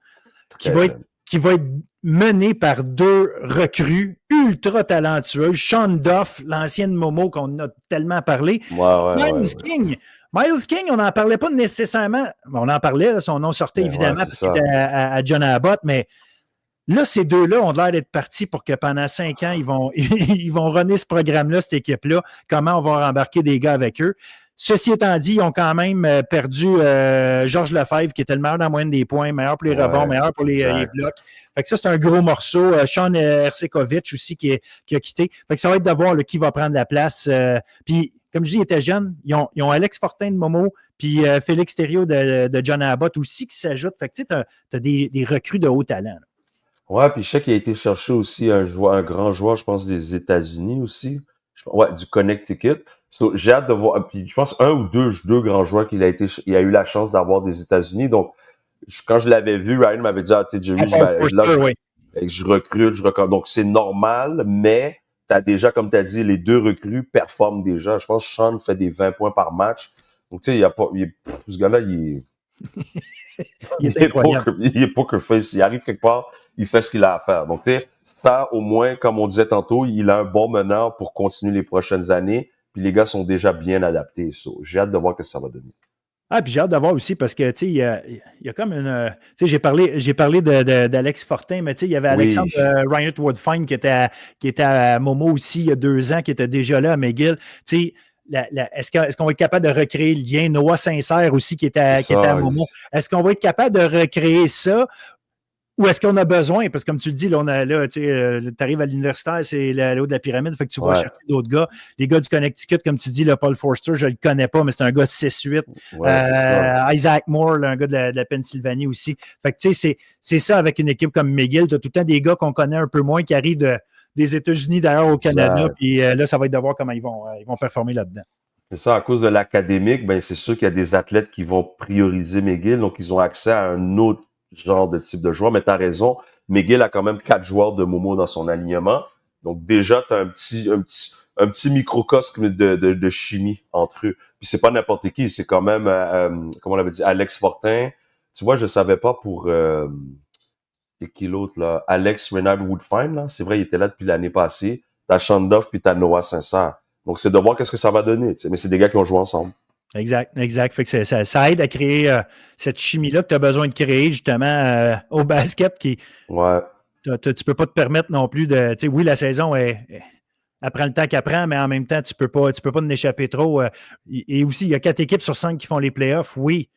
qui Très va être jeune. qui va être menée par 2 recrues ultra talentueuses. Sean Duff, l'ancienne Momo qu'on a tellement parlé. Ouais, ouais, ouais, Miles ouais. King. Miles King, on n'en parlait pas nécessairement. On en parlait, son nom sortait Ben ouais, évidemment c'est parce qu'il était ça. à John Abbott, mais là, ces deux-là ont l'air d'être partis pour que pendant 5 ans, ils vont runner ce programme-là, cette équipe-là. Comment on va embarquer des gars avec eux. Ceci étant dit, ils ont quand même perdu Georges Lefebvre, qui était le meilleur dans la moyenne des points, meilleur pour les rebonds, Ouais, meilleur pour les exact. blocs. Fait que ça, c'est un gros morceau. Sean Ercekovic aussi qui a quitté. Fait que ça va être de voir qui va prendre la place. Puis, comme je dis, ils étaient jeunes. Ils ont Alex Fortin de Momo, puis Félix Thériault de John Abbott aussi qui s'ajoute. Fait que tu sais, tu as des recrues de haut talent. Là. Ouais, puis je sais qu'il a été chercher aussi un grand joueur, je pense, des États-Unis aussi. Ouais, du Connecticut. So, j'ai hâte de voir. Puis je pense un ou deux grands joueurs il a eu la chance d'avoir des États-Unis. Donc, quand je l'avais vu, Ryan m'avait dit, ah, tu sais, À Jerry, Paul Forster, oui. je recrute, je recommence. Donc, c'est normal, mais t'as déjà, comme tu as dit, les 2 recrues performent déjà. Je pense que Sean fait des 20 points par match. Donc, tu sais, il y a pas, ce gars-là, Il est incroyable. il est poker face. Il arrive quelque part, il fait ce qu'il a à faire. Donc, tu sais, ça, au moins, comme on disait tantôt, il a un bon meneur pour continuer les prochaines années. Puis les gars sont déjà bien adaptés. So, j'ai hâte de voir ce que ça va donner. Ah, puis j'ai hâte de voir aussi parce que, tu sais, il y a comme une. Tu sais, j'ai parlé d'Alex Fortin, mais tu sais, il y avait Alexandre Oui, Reinhardt Woodfine qui était à Momo aussi il y a 2 ans, qui était déjà là à McGill. Tu sais, est-ce qu'on va être capable de recréer le lien? Noah Sincère aussi c'est qui était à ça. Momo. Est-ce qu'on va être capable de recréer ça? Ou est-ce qu'on a besoin? Parce que comme tu le dis, là, tu arrives à l'universitaire, c'est le haut de la pyramide, fait que tu vas Ouais, chercher d'autres gars. Les gars du Connecticut, comme tu dis, le Paul Forster, je ne le connais pas, mais c'est un gars 6'8". ouais, c'est ça. Isaac Moore, là, un gars de la Pennsylvanie aussi. Fait que tu sais, c'est ça avec une équipe comme McGill. Tu as tout le temps des gars qu'on connaît un peu moins qui arrivent des États-Unis d'ailleurs au Canada. Exact. Puis là, ça va être de voir comment ils vont performer là-dedans. C'est ça, à cause de l'académique, ben c'est sûr qu'il y a des athlètes qui vont prioriser McGill, donc ils ont accès à un autre genre de type de joueur. Mais tu as raison, McGill a quand même 4 joueurs de Momo dans son alignement. Donc déjà, tu as un petit microcosme de chimie entre eux. Puis c'est pas n'importe qui, c'est quand même, comme on l'avait dit, Alex Fortin. Tu vois, je savais pas pour c'est qui l'autre là, Alex Renard Woodfine, là. C'est vrai, il était là depuis l'année passée. T'as Shandoff puis t'as Noah Sincère. Donc, c'est de voir qu'est-ce que ça va donner. Mais c'est des gars qui ont joué ensemble. Exact, exact. Fait que ça aide à créer cette chimie-là que tu as besoin de créer justement au basket qui. Ouais, Tu ne peux pas te permettre non plus de. Tu sais, oui, la saison elle prend le temps qu'elle prend, mais en même temps, tu peux pas en échapper trop. Et aussi, il y a 4 équipes sur 5 qui font les playoffs, oui,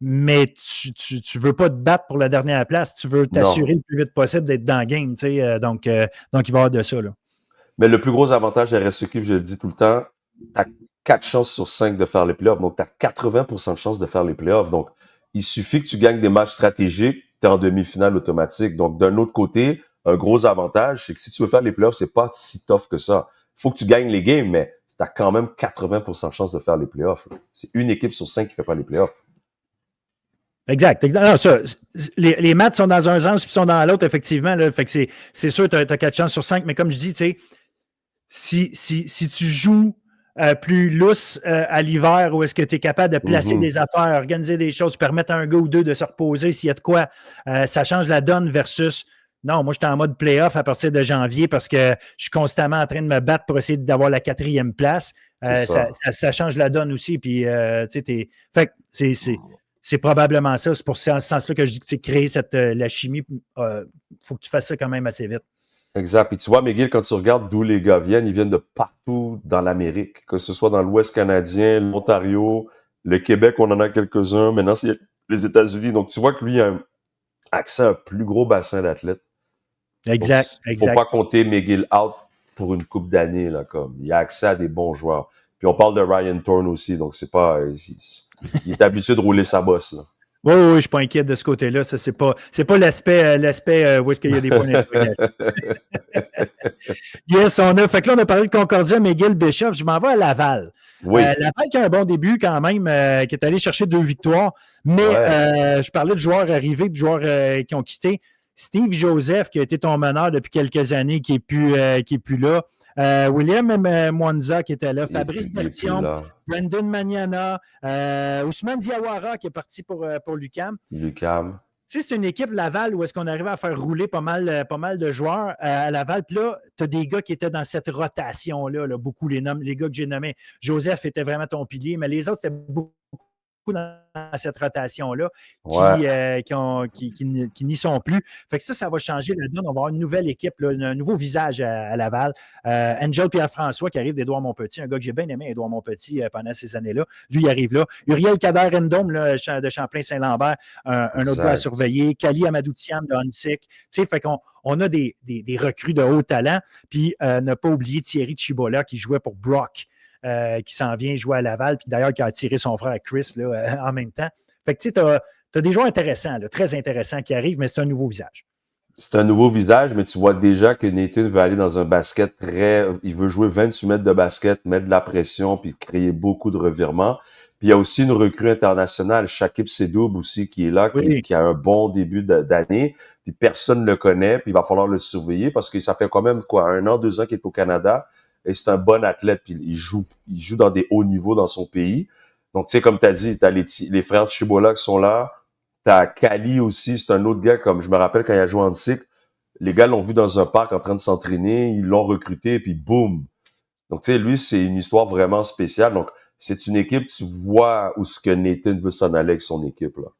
mais tu veux pas te battre pour la dernière place. Tu veux non. t'assurer le plus vite possible d'être dans le game. Tu sais, donc, il va y avoir de ça. Là. Mais le plus gros avantage de RSEQ, je le dis tout le temps, t'as 4 chances sur 5 de faire les playoffs. Donc, t'as 80% de chances de faire les playoffs. Donc, il suffit que tu gagnes des matchs stratégiques, t'es en demi-finale automatique. Donc, d'un autre côté, un gros avantage, c'est que si tu veux faire les playoffs, c'est pas si tough que ça. Faut que tu gagnes les games, mais t'as quand même 80% de chances de faire les playoffs. Là. C'est une équipe sur 5 qui fait pas les playoffs. Exact. Non, ça, les maths sont dans un sens puis sont dans l'autre, effectivement. Là, fait que c'est sûr, tu as 4 chances sur 5, mais comme je dis, tu sais, si tu joues plus lousse à l'hiver où est-ce que tu es capable de placer Mhm. des affaires, organiser des choses, permettre à un gars ou deux de se reposer s'il y a de quoi, ça change la donne versus Non, moi, j'étais en mode playoff à partir de janvier parce que je suis constamment en train de me battre pour essayer d'avoir la 4e place. C'est ça. Ça change la donne aussi. Puis, tu sais, fait que c'est probablement ça. C'est pour ce sens-là que je dis que créer la chimie, il faut que tu fasses ça quand même assez vite. Exact. Puis tu vois, McGill, quand tu regardes d'où les gars viennent, ils viennent de partout dans l'Amérique, que ce soit dans l'Ouest canadien, l'Ontario, le Québec, on en a quelques-uns. Maintenant, c'est les États-Unis. Donc, tu vois que lui a accès à un plus gros bassin d'athlètes. Donc, Exact, faut exact. pas compter McGill out pour une coupe d'années, là, comme. Il a accès à des bons joueurs. Puis on parle de Ryan Thorne aussi, donc c'est pas, il est habitué de rouler sa bosse, là. Oui, oui, je suis pas inquiète de ce côté-là. Ça, c'est pas l'aspect où est-ce qu'il y a des points d'interrogation. Yes, on a. Fait que là, on a parlé de Concordia, McGill, Bishop. Je m'en vais à Laval. Oui. Laval qui a un bon début quand même, qui est allé chercher 2 victoires. Mais Ouais. je parlais de joueurs arrivés, de joueurs qui ont quitté. Steve Joseph, qui a été ton meneur depuis quelques années, qui est plus là. William Mwanza, qui était là. Fabrice Il est plus Bertium, là. Brandon Maniana, Ousmane Diawara, qui est parti pour l'UQAM. Lucam. Tu sais, c'est une équipe Laval où est-ce qu'on arrive à faire rouler pas mal de joueurs à Laval. Puis là, tu as des gars qui étaient dans cette rotation-là, là, beaucoup les gars que j'ai nommés. Joseph était vraiment ton pilier, mais les autres, c'était beaucoup dans cette rotation-là Ouais. qui n'y sont plus. Fait que ça va changer la donne. On va avoir une nouvelle équipe, là, un nouveau visage à Laval. Angel Pierre-François qui arrive d'Édouard Montpetit, un gars que j'ai bien aimé, Édouard Montpetit, pendant ces années-là. Lui, il arrive là. Uriel Kader-Endome de Champlain-Saint-Lambert, un autre gars à Exact. surveiller. Kali Amadou-Tiam de Hansik. Tu sais, fait qu'on a des recrues de haut talent. Puis, ne pas oublier Thierry Chibola qui jouait pour Brock. Qui s'en vient jouer à Laval, puis d'ailleurs qui a attiré son frère Chris là, en même temps. Fait que tu sais, tu as des joueurs intéressants, là, très intéressants qui arrivent, mais c'est un nouveau visage. C'est un nouveau visage, mais tu vois déjà que Nathan veut aller dans un basket il veut jouer 28 mètres de basket, mettre de la pression, puis créer beaucoup de revirements. Puis il y a aussi une recrue internationale, Shakib Sedoub aussi, qui est là, Oui. qui a un bon début d'année, puis personne ne le connaît, puis il va falloir le surveiller parce que ça fait quand même, 1 an, 2 ans qu'il est au Canada, et c'est un bon athlète, puis il joue dans des hauts niveaux dans son pays. Donc, tu sais, comme tu as dit, tu as les frères Chibola qui sont là, t'as Kali aussi, c'est un autre gars, comme je me rappelle quand il a joué en SIC, les gars l'ont vu dans un parc en train de s'entraîner, ils l'ont recruté, puis boum. Donc, tu sais, lui, c'est une histoire vraiment spéciale. Donc, c'est une équipe, tu vois où ce que Nathan veut s'en aller avec son équipe, là.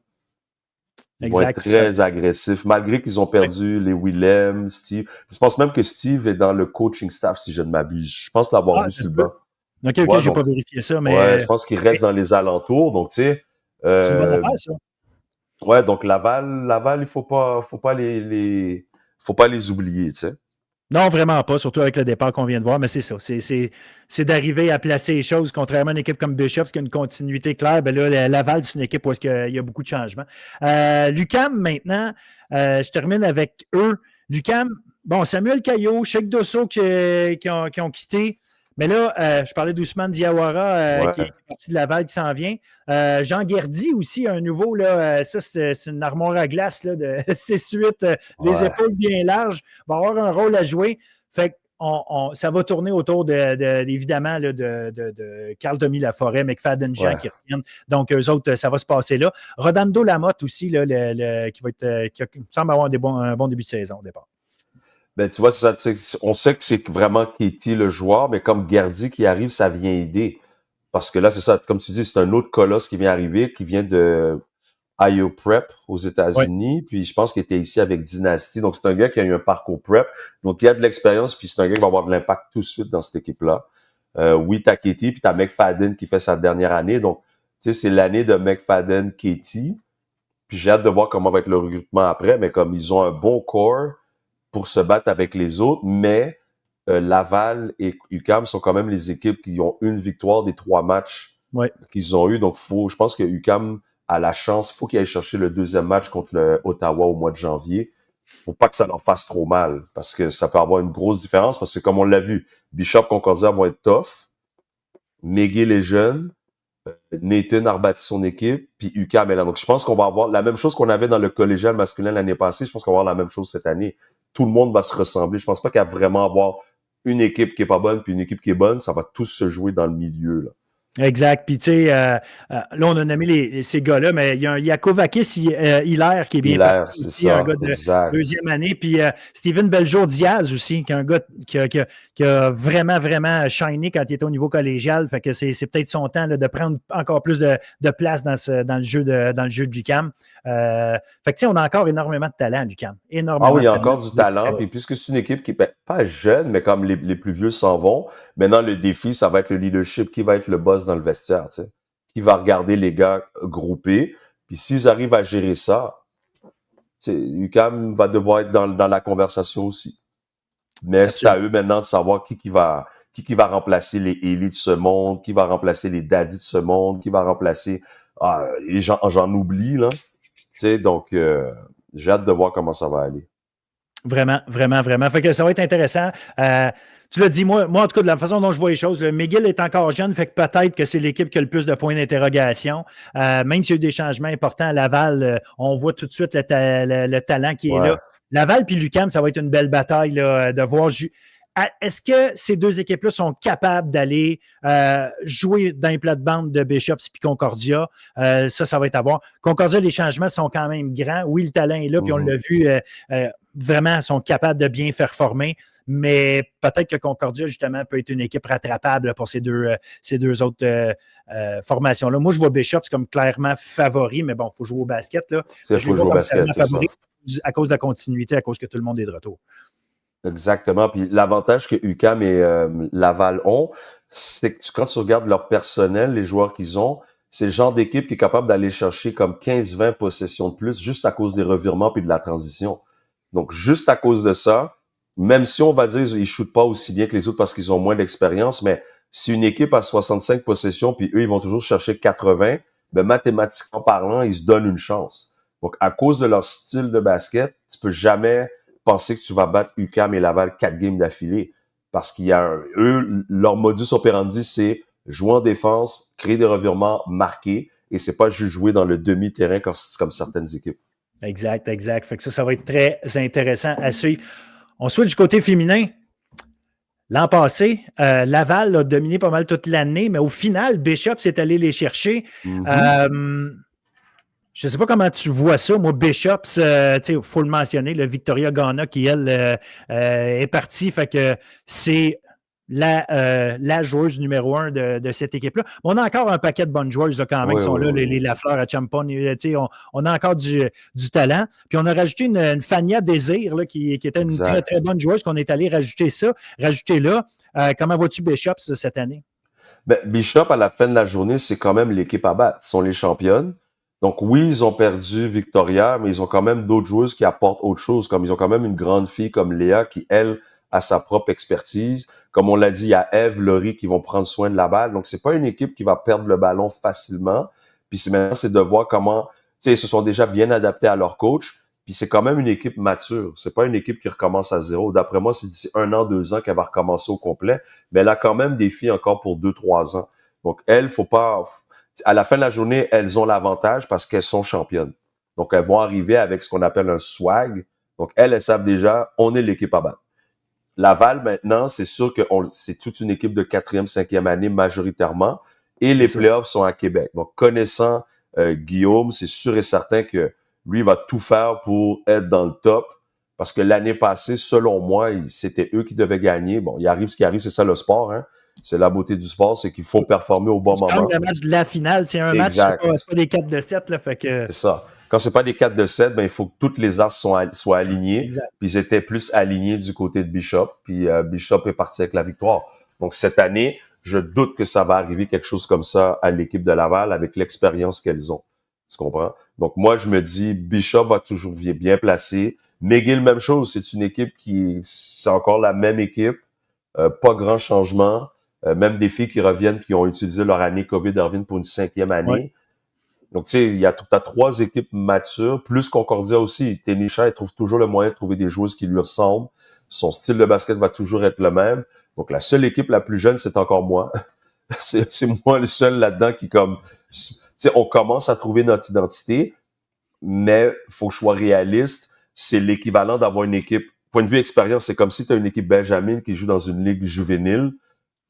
Ils vont être Exact. très agressifs, malgré qu'ils ont perdu les Willem, Steve. Je pense même que Steve est dans le coaching staff, si je ne m'abuse. Je pense l'avoir vu Ça sur se le peut. banc. OK, Tu vois, j'ai donc, pas vérifié ça, ouais, mais je pense qu'il reste dans les alentours. Donc, tu sais, c'est une bonne affaire, ça. ouais, donc Laval, il faut pas les oublier, tu sais. Non, vraiment pas, surtout avec le départ qu'on vient de voir, mais c'est ça. C'est d'arriver à placer les choses, contrairement à une équipe comme Bishops qui a une continuité claire. Ben là, Laval, c'est une équipe où il y a beaucoup de changements. L'UQAM, maintenant, je termine avec eux. L'UQAM, bon, Samuel Caillot, Cheikh Dosso qui ont quitté. Mais là, je parlais d'Ousmane Diawara qui est Ouais, parti de Laval qui s'en vient. Jean Guerdy aussi, un nouveau, là, ça, c'est une armoire à glace là, de 6-8, les ouais, épaules bien larges, va avoir un rôle à jouer. Fait que ça va tourner autour évidemment là, de Carl Tommy Laforêt, McFadden Jean ouais. qui reviennent. Donc, eux autres, ça va se passer là. Rodando Lamotte aussi, là, qui va être qui semble avoir un bon début de saison au départ. Ben, tu vois, c'est ça, tu sais, on sait que c'est vraiment Katie le joueur, mais comme Gardy qui arrive, ça vient aider. Parce que là, c'est ça, comme tu dis, c'est un autre colosse qui vient arriver, qui vient de IO Prep aux Oui, États-Unis, puis je pense qu'il était ici avec Dynasty. Donc, c'est un gars qui a eu un parcours prep. Donc, il a de l'expérience, puis c'est un gars qui va avoir de l'impact tout de suite dans cette équipe-là. Oui, t'as Katie, puis t'as McFadden qui fait sa dernière année. Donc, tu sais, c'est l'année de McFadden, Katie. Puis j'ai hâte de voir comment va être le recrutement après, mais comme ils ont un bon corps pour se battre avec les autres, mais Laval et UQAM sont quand même les équipes qui ont une victoire des 3 matchs oui. qu'ils ont eu. Donc, je pense que UQAM a la chance. Il faut qu'ils aillent chercher le deuxième match contre le Ottawa au mois de janvier pour pas que ça leur fasse trop mal, parce que ça peut avoir une grosse différence, parce que comme on l'a vu, Bishop Concordia vont être tough, McGill est jeune, Nathan a rebâti son équipe, puis UQAM est là. Donc, je pense qu'on va avoir la même chose qu'on avait dans le collégial masculin l'année passée. Je pense qu'on va avoir la même chose cette année. Tout le monde va se ressembler. Je pense pas qu'il va vraiment avoir une équipe qui est pas bonne puis une équipe qui est bonne. Ça va tous se jouer dans le milieu, là. Exact. Puis, tu sais, là, on a nommé ces gars-là, mais il y a un Yakovakis Hilaire qui est bien Hilaire, parti c'est aussi, un ça, gars de exact. deuxième année. Puis, Steven Beljour-Diaz aussi, qui est un gars qui a vraiment, vraiment shiné quand il était au niveau collégial. Fait que c'est peut-être son temps là, de prendre encore plus de place dans le jeu du CAM. Fait que, tu sais, on a encore énormément de talent du CAM. Ah oui, Énormément il de y a talent. encore du talent. Puis puisque c'est une équipe qui est pas jeune, mais comme les plus vieux s'en vont, maintenant le défi, ça va être le leadership. Qui va être le boss dans le vestiaire, tu sais? Qui va regarder les gars groupés. Puis s'ils arrivent à gérer ça, tu sais, UQAM va devoir être dans la conversation aussi. Mais c'est à Absolument. eux maintenant de savoir qui va remplacer les Eli de ce monde, qui va remplacer les Daddy de ce monde, qui va remplacer les gens, j'en oublie, là. Tu sais, donc j'ai hâte de voir comment ça va aller. Vraiment, vraiment, vraiment. Fait que ça va être intéressant. Tu l'as dit, moi, en tout cas, de la façon dont je vois les choses, le McGill est encore jeune, fait que peut-être que c'est l'équipe qui a le plus de points d'interrogation. Même s'il y a eu des changements importants à Laval, on voit tout de suite le talent qui est là. Ouais. Laval puis l'UQAM, ça va être une belle bataille là, de voir. Est-ce que ces deux équipes-là sont capables d'aller jouer dans les plates-bandes de Bishops et Concordia? Ça va être à voir. Concordia, les changements sont quand même grands. Oui, le talent est là, puis on Mhm. l'a vu, vraiment, sont capables de bien faire former. Mais peut-être que Concordia, justement, peut être une équipe rattrapable pour ces deux autres formations-là. Moi, je vois Bishops comme clairement favori, mais bon, il faut jouer au basket. Là. Il Je les faut vois jouer au comme basket, clairement c'est ça. favoris à cause de la continuité, à cause que tout le monde est de retour. Exactement. Puis l'avantage que UQAM et Laval ont, c'est que quand tu regardes leur personnel, les joueurs qu'ils ont, c'est le genre d'équipe qui est capable d'aller chercher comme 15-20 possessions de plus juste à cause des revirements puis de la transition. Donc, juste à cause de ça, même si on va dire ils shootent pas aussi bien que les autres parce qu'ils ont moins d'expérience, mais si une équipe a 65 possessions puis eux, ils vont toujours chercher 80, ben mathématiquement parlant, ils se donnent une chance. Donc, à cause de leur style de basket, tu peux jamais penser que tu vas battre UQAM et Laval 4 games d'affilée. Parce qu'il y a eux, leur modus operandi, c'est jouer en défense, créer des revirements, marquer, et c'est pas juste jouer dans le demi-terrain comme certaines équipes. Exact, exact. Fait que ça va être très intéressant à suivre. On switch du côté féminin. L'an passé, Laval a dominé pas mal toute l'année, mais au final, Bishop s'est allé les chercher. Mhm. Euh, je ne sais pas comment tu vois ça. Moi, Bishops, il faut le mentionner, le Victoria Ghana qui, elle, est partie. Fait que c'est la joueuse numéro 1 de cette équipe-là. On a encore un paquet de bonnes joueuses là, quand même Oui, qui sont oui, là, oui, les oui. Lafleur à Champagne. On a encore du talent. Puis on a rajouté une Fania Désir là, qui était une très, très Exact. bonne joueuse qu'on est allé rajouter là. Comment vois-tu Bishops cette année? Ben, Bishop, à la fin de la journée, c'est quand même l'équipe à battre. Ils sont les championnes. Donc oui, ils ont perdu Victoria, mais ils ont quand même d'autres joueuses qui apportent autre chose. Comme ils ont quand même une grande fille comme Léa qui, elle, a sa propre expertise. Comme on l'a dit, il y a Eve, Laurie qui vont prendre soin de la balle. Donc c'est pas une équipe qui va perdre le ballon facilement. Puis maintenant, c'est de voir comment, tu sais, ils se sont déjà bien adaptés à leur coach. Puis c'est quand même une équipe mature. C'est pas une équipe qui recommence à zéro. D'après moi, c'est d'ici 1 an, 2 ans qu'elle va recommencer au complet. Mais elle a quand même des filles encore pour 2, 3 ans. Donc, elles, faut pas, à la fin de la journée, elles ont l'avantage parce qu'elles sont championnes. Donc, elles vont arriver avec ce qu'on appelle un swag. Donc, elles savent déjà, on est l'équipe à battre. Laval, maintenant, c'est sûr que c'est toute une équipe de 4e, 5e année majoritairement. Et C'est les ça. playoffs sont à Québec. Donc, connaissant Guillaume, c'est sûr et certain que lui va tout faire pour être dans le top. Parce que l'année passée, selon moi, c'était eux qui devaient gagner. Bon, il arrive ce qui arrive, c'est ça le sport. Hein? C'est la beauté du sport, c'est qu'il faut performer au Faut bon se prendre moment. le match de la finale. C'est un match, c'est Exact. pas des 4 de 7. Là, fait que, C'est ça. Quand c'est pas des 4 de 7, ben il faut que toutes les as soient alignés. exact. Puis ils étaient plus alignés du côté de Bishop. Puis Bishop est parti avec la victoire. Donc cette année, je doute que ça va arriver quelque chose comme ça à l'équipe de Laval avec l'expérience qu'elles ont. Tu comprends? Donc moi, je me dis, Bishop va toujours bien placé. McGill, même chose. C'est une équipe c'est encore la même équipe. Pas grand changement. Même des filles qui reviennent, qui ont utilisé leur année COVID reviennent pour une 5e Ouais. année. Donc, tu sais, t'as 3 équipes matures, plus Concordia aussi. Tenisha, elle trouve toujours le moyen de trouver des joueuses qui lui ressemblent. Son style de basket va toujours être le même. Donc, la seule équipe la plus jeune, c'est encore moi. c'est moi le seul là-dedans qui, comme, tu sais, on commence à trouver notre identité, mais faut que je sois réaliste. C'est l'équivalent d'avoir une équipe. Point de vue expérience, c'est comme si tu as une équipe Benjamin qui joue dans une ligue juvénile.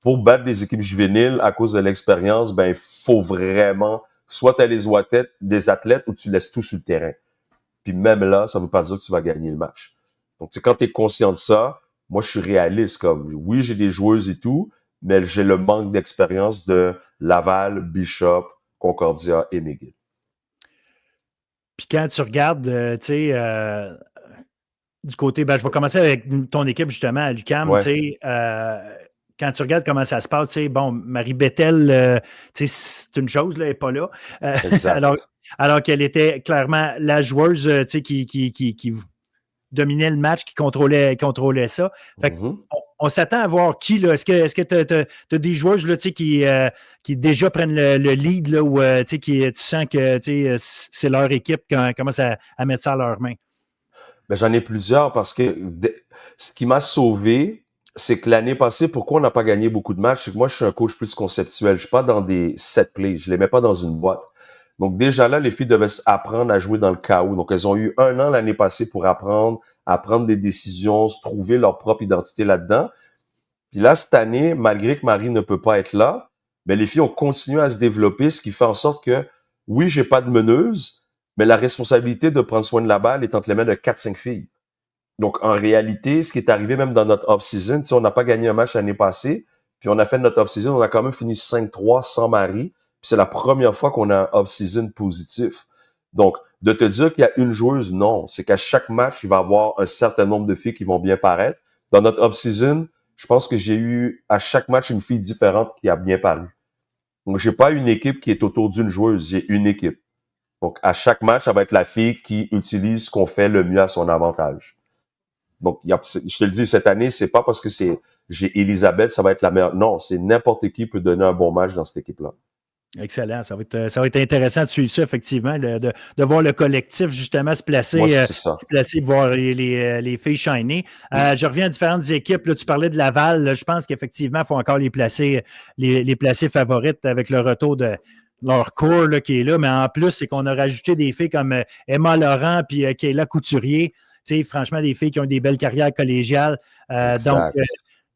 pour battre des équipes juvéniles à cause de l'expérience, ben, il faut vraiment, soit tu as des athlètes ou tu laisses tout sur le terrain. Puis même là, ça veut pas dire que tu vas gagner le match. Donc, quand tu es conscient de ça, moi, je suis réaliste. Comme, oui, j'ai des joueuses et tout, mais j'ai le manque d'expérience de Laval, Bishop, Concordia et McGill. Puis quand tu regardes, tu sais, du côté, ben, je vais commencer avec ton équipe justement à l'UQAM, Ouais. tu sais, quand tu regardes comment ça se passe, tu sais, bon, Marie Bettel, tu sais, c'est une chose, là, elle n'est pas là. Exact. Alors qu'elle était clairement la joueuse, tu sais, qui dominait le match, qui contrôlait ça. Fait Mhm. on s'attend à voir qui, là. Est-ce que tu as des joueuses là, tu sais, qui déjà prennent le lead, là, ou tu sais, tu sens que tu sais, c'est leur équipe qui commence à mettre ça à leurs mains? Ben, j'en ai plusieurs parce que ce qui m'a sauvé, c'est que l'année passée, pourquoi on n'a pas gagné beaucoup de matchs, c'est que moi, je suis un coach plus conceptuel. Je suis pas dans des set plays. Je les mets pas dans une boîte. Donc, déjà là, les filles devaient apprendre à jouer dans le chaos. Donc, elles ont eu 1 an l'année passée pour apprendre à prendre des décisions, se trouver leur propre identité là-dedans. Puis là, cette année, malgré que Marie ne peut pas être là, ben, les filles ont continué à se développer, ce qui fait en sorte que, oui, j'ai pas de meneuse, mais la responsabilité de prendre soin de la balle est entre les mains de 4-5 filles. Donc, en réalité, ce qui est arrivé même dans notre off-season, tu sais, on n'a pas gagné un match l'année passée, puis on a fait notre off-season, on a quand même fini 5-3 sans Marie, puis c'est la première fois qu'on a un off-season positif. Donc, de te dire qu'il y a une joueuse, non. C'est qu'à chaque match, il va y avoir un certain nombre de filles qui vont bien paraître. Dans notre off-season, je pense que j'ai eu à chaque match une fille différente qui a bien paru. Donc, j'ai pas une équipe qui est autour d'une joueuse, j'ai une équipe. Donc, à chaque match, ça va être la fille qui utilise ce qu'on fait le mieux à son avantage. Donc, je te le dis, cette année, c'est pas parce que j'ai Elisabeth, ça va être la meilleure. Non, c'est n'importe qui peut donner un bon match dans cette équipe-là. Excellent. Ça va être intéressant de suivre ça, effectivement, de voir le collectif justement Moi, c'est ça. voir les filles shiner. Je reviens à différentes équipes. Là, tu parlais de Laval. Là, je pense qu'effectivement, il faut encore les placer favorites avec le retour de leur corps là, qui est là. Mais en plus, c'est qu'on a rajouté des filles comme Emma Laurent et Kayla Couturier. Tu sais, franchement, des filles qui ont des belles carrières collégiales. Donc, Exact.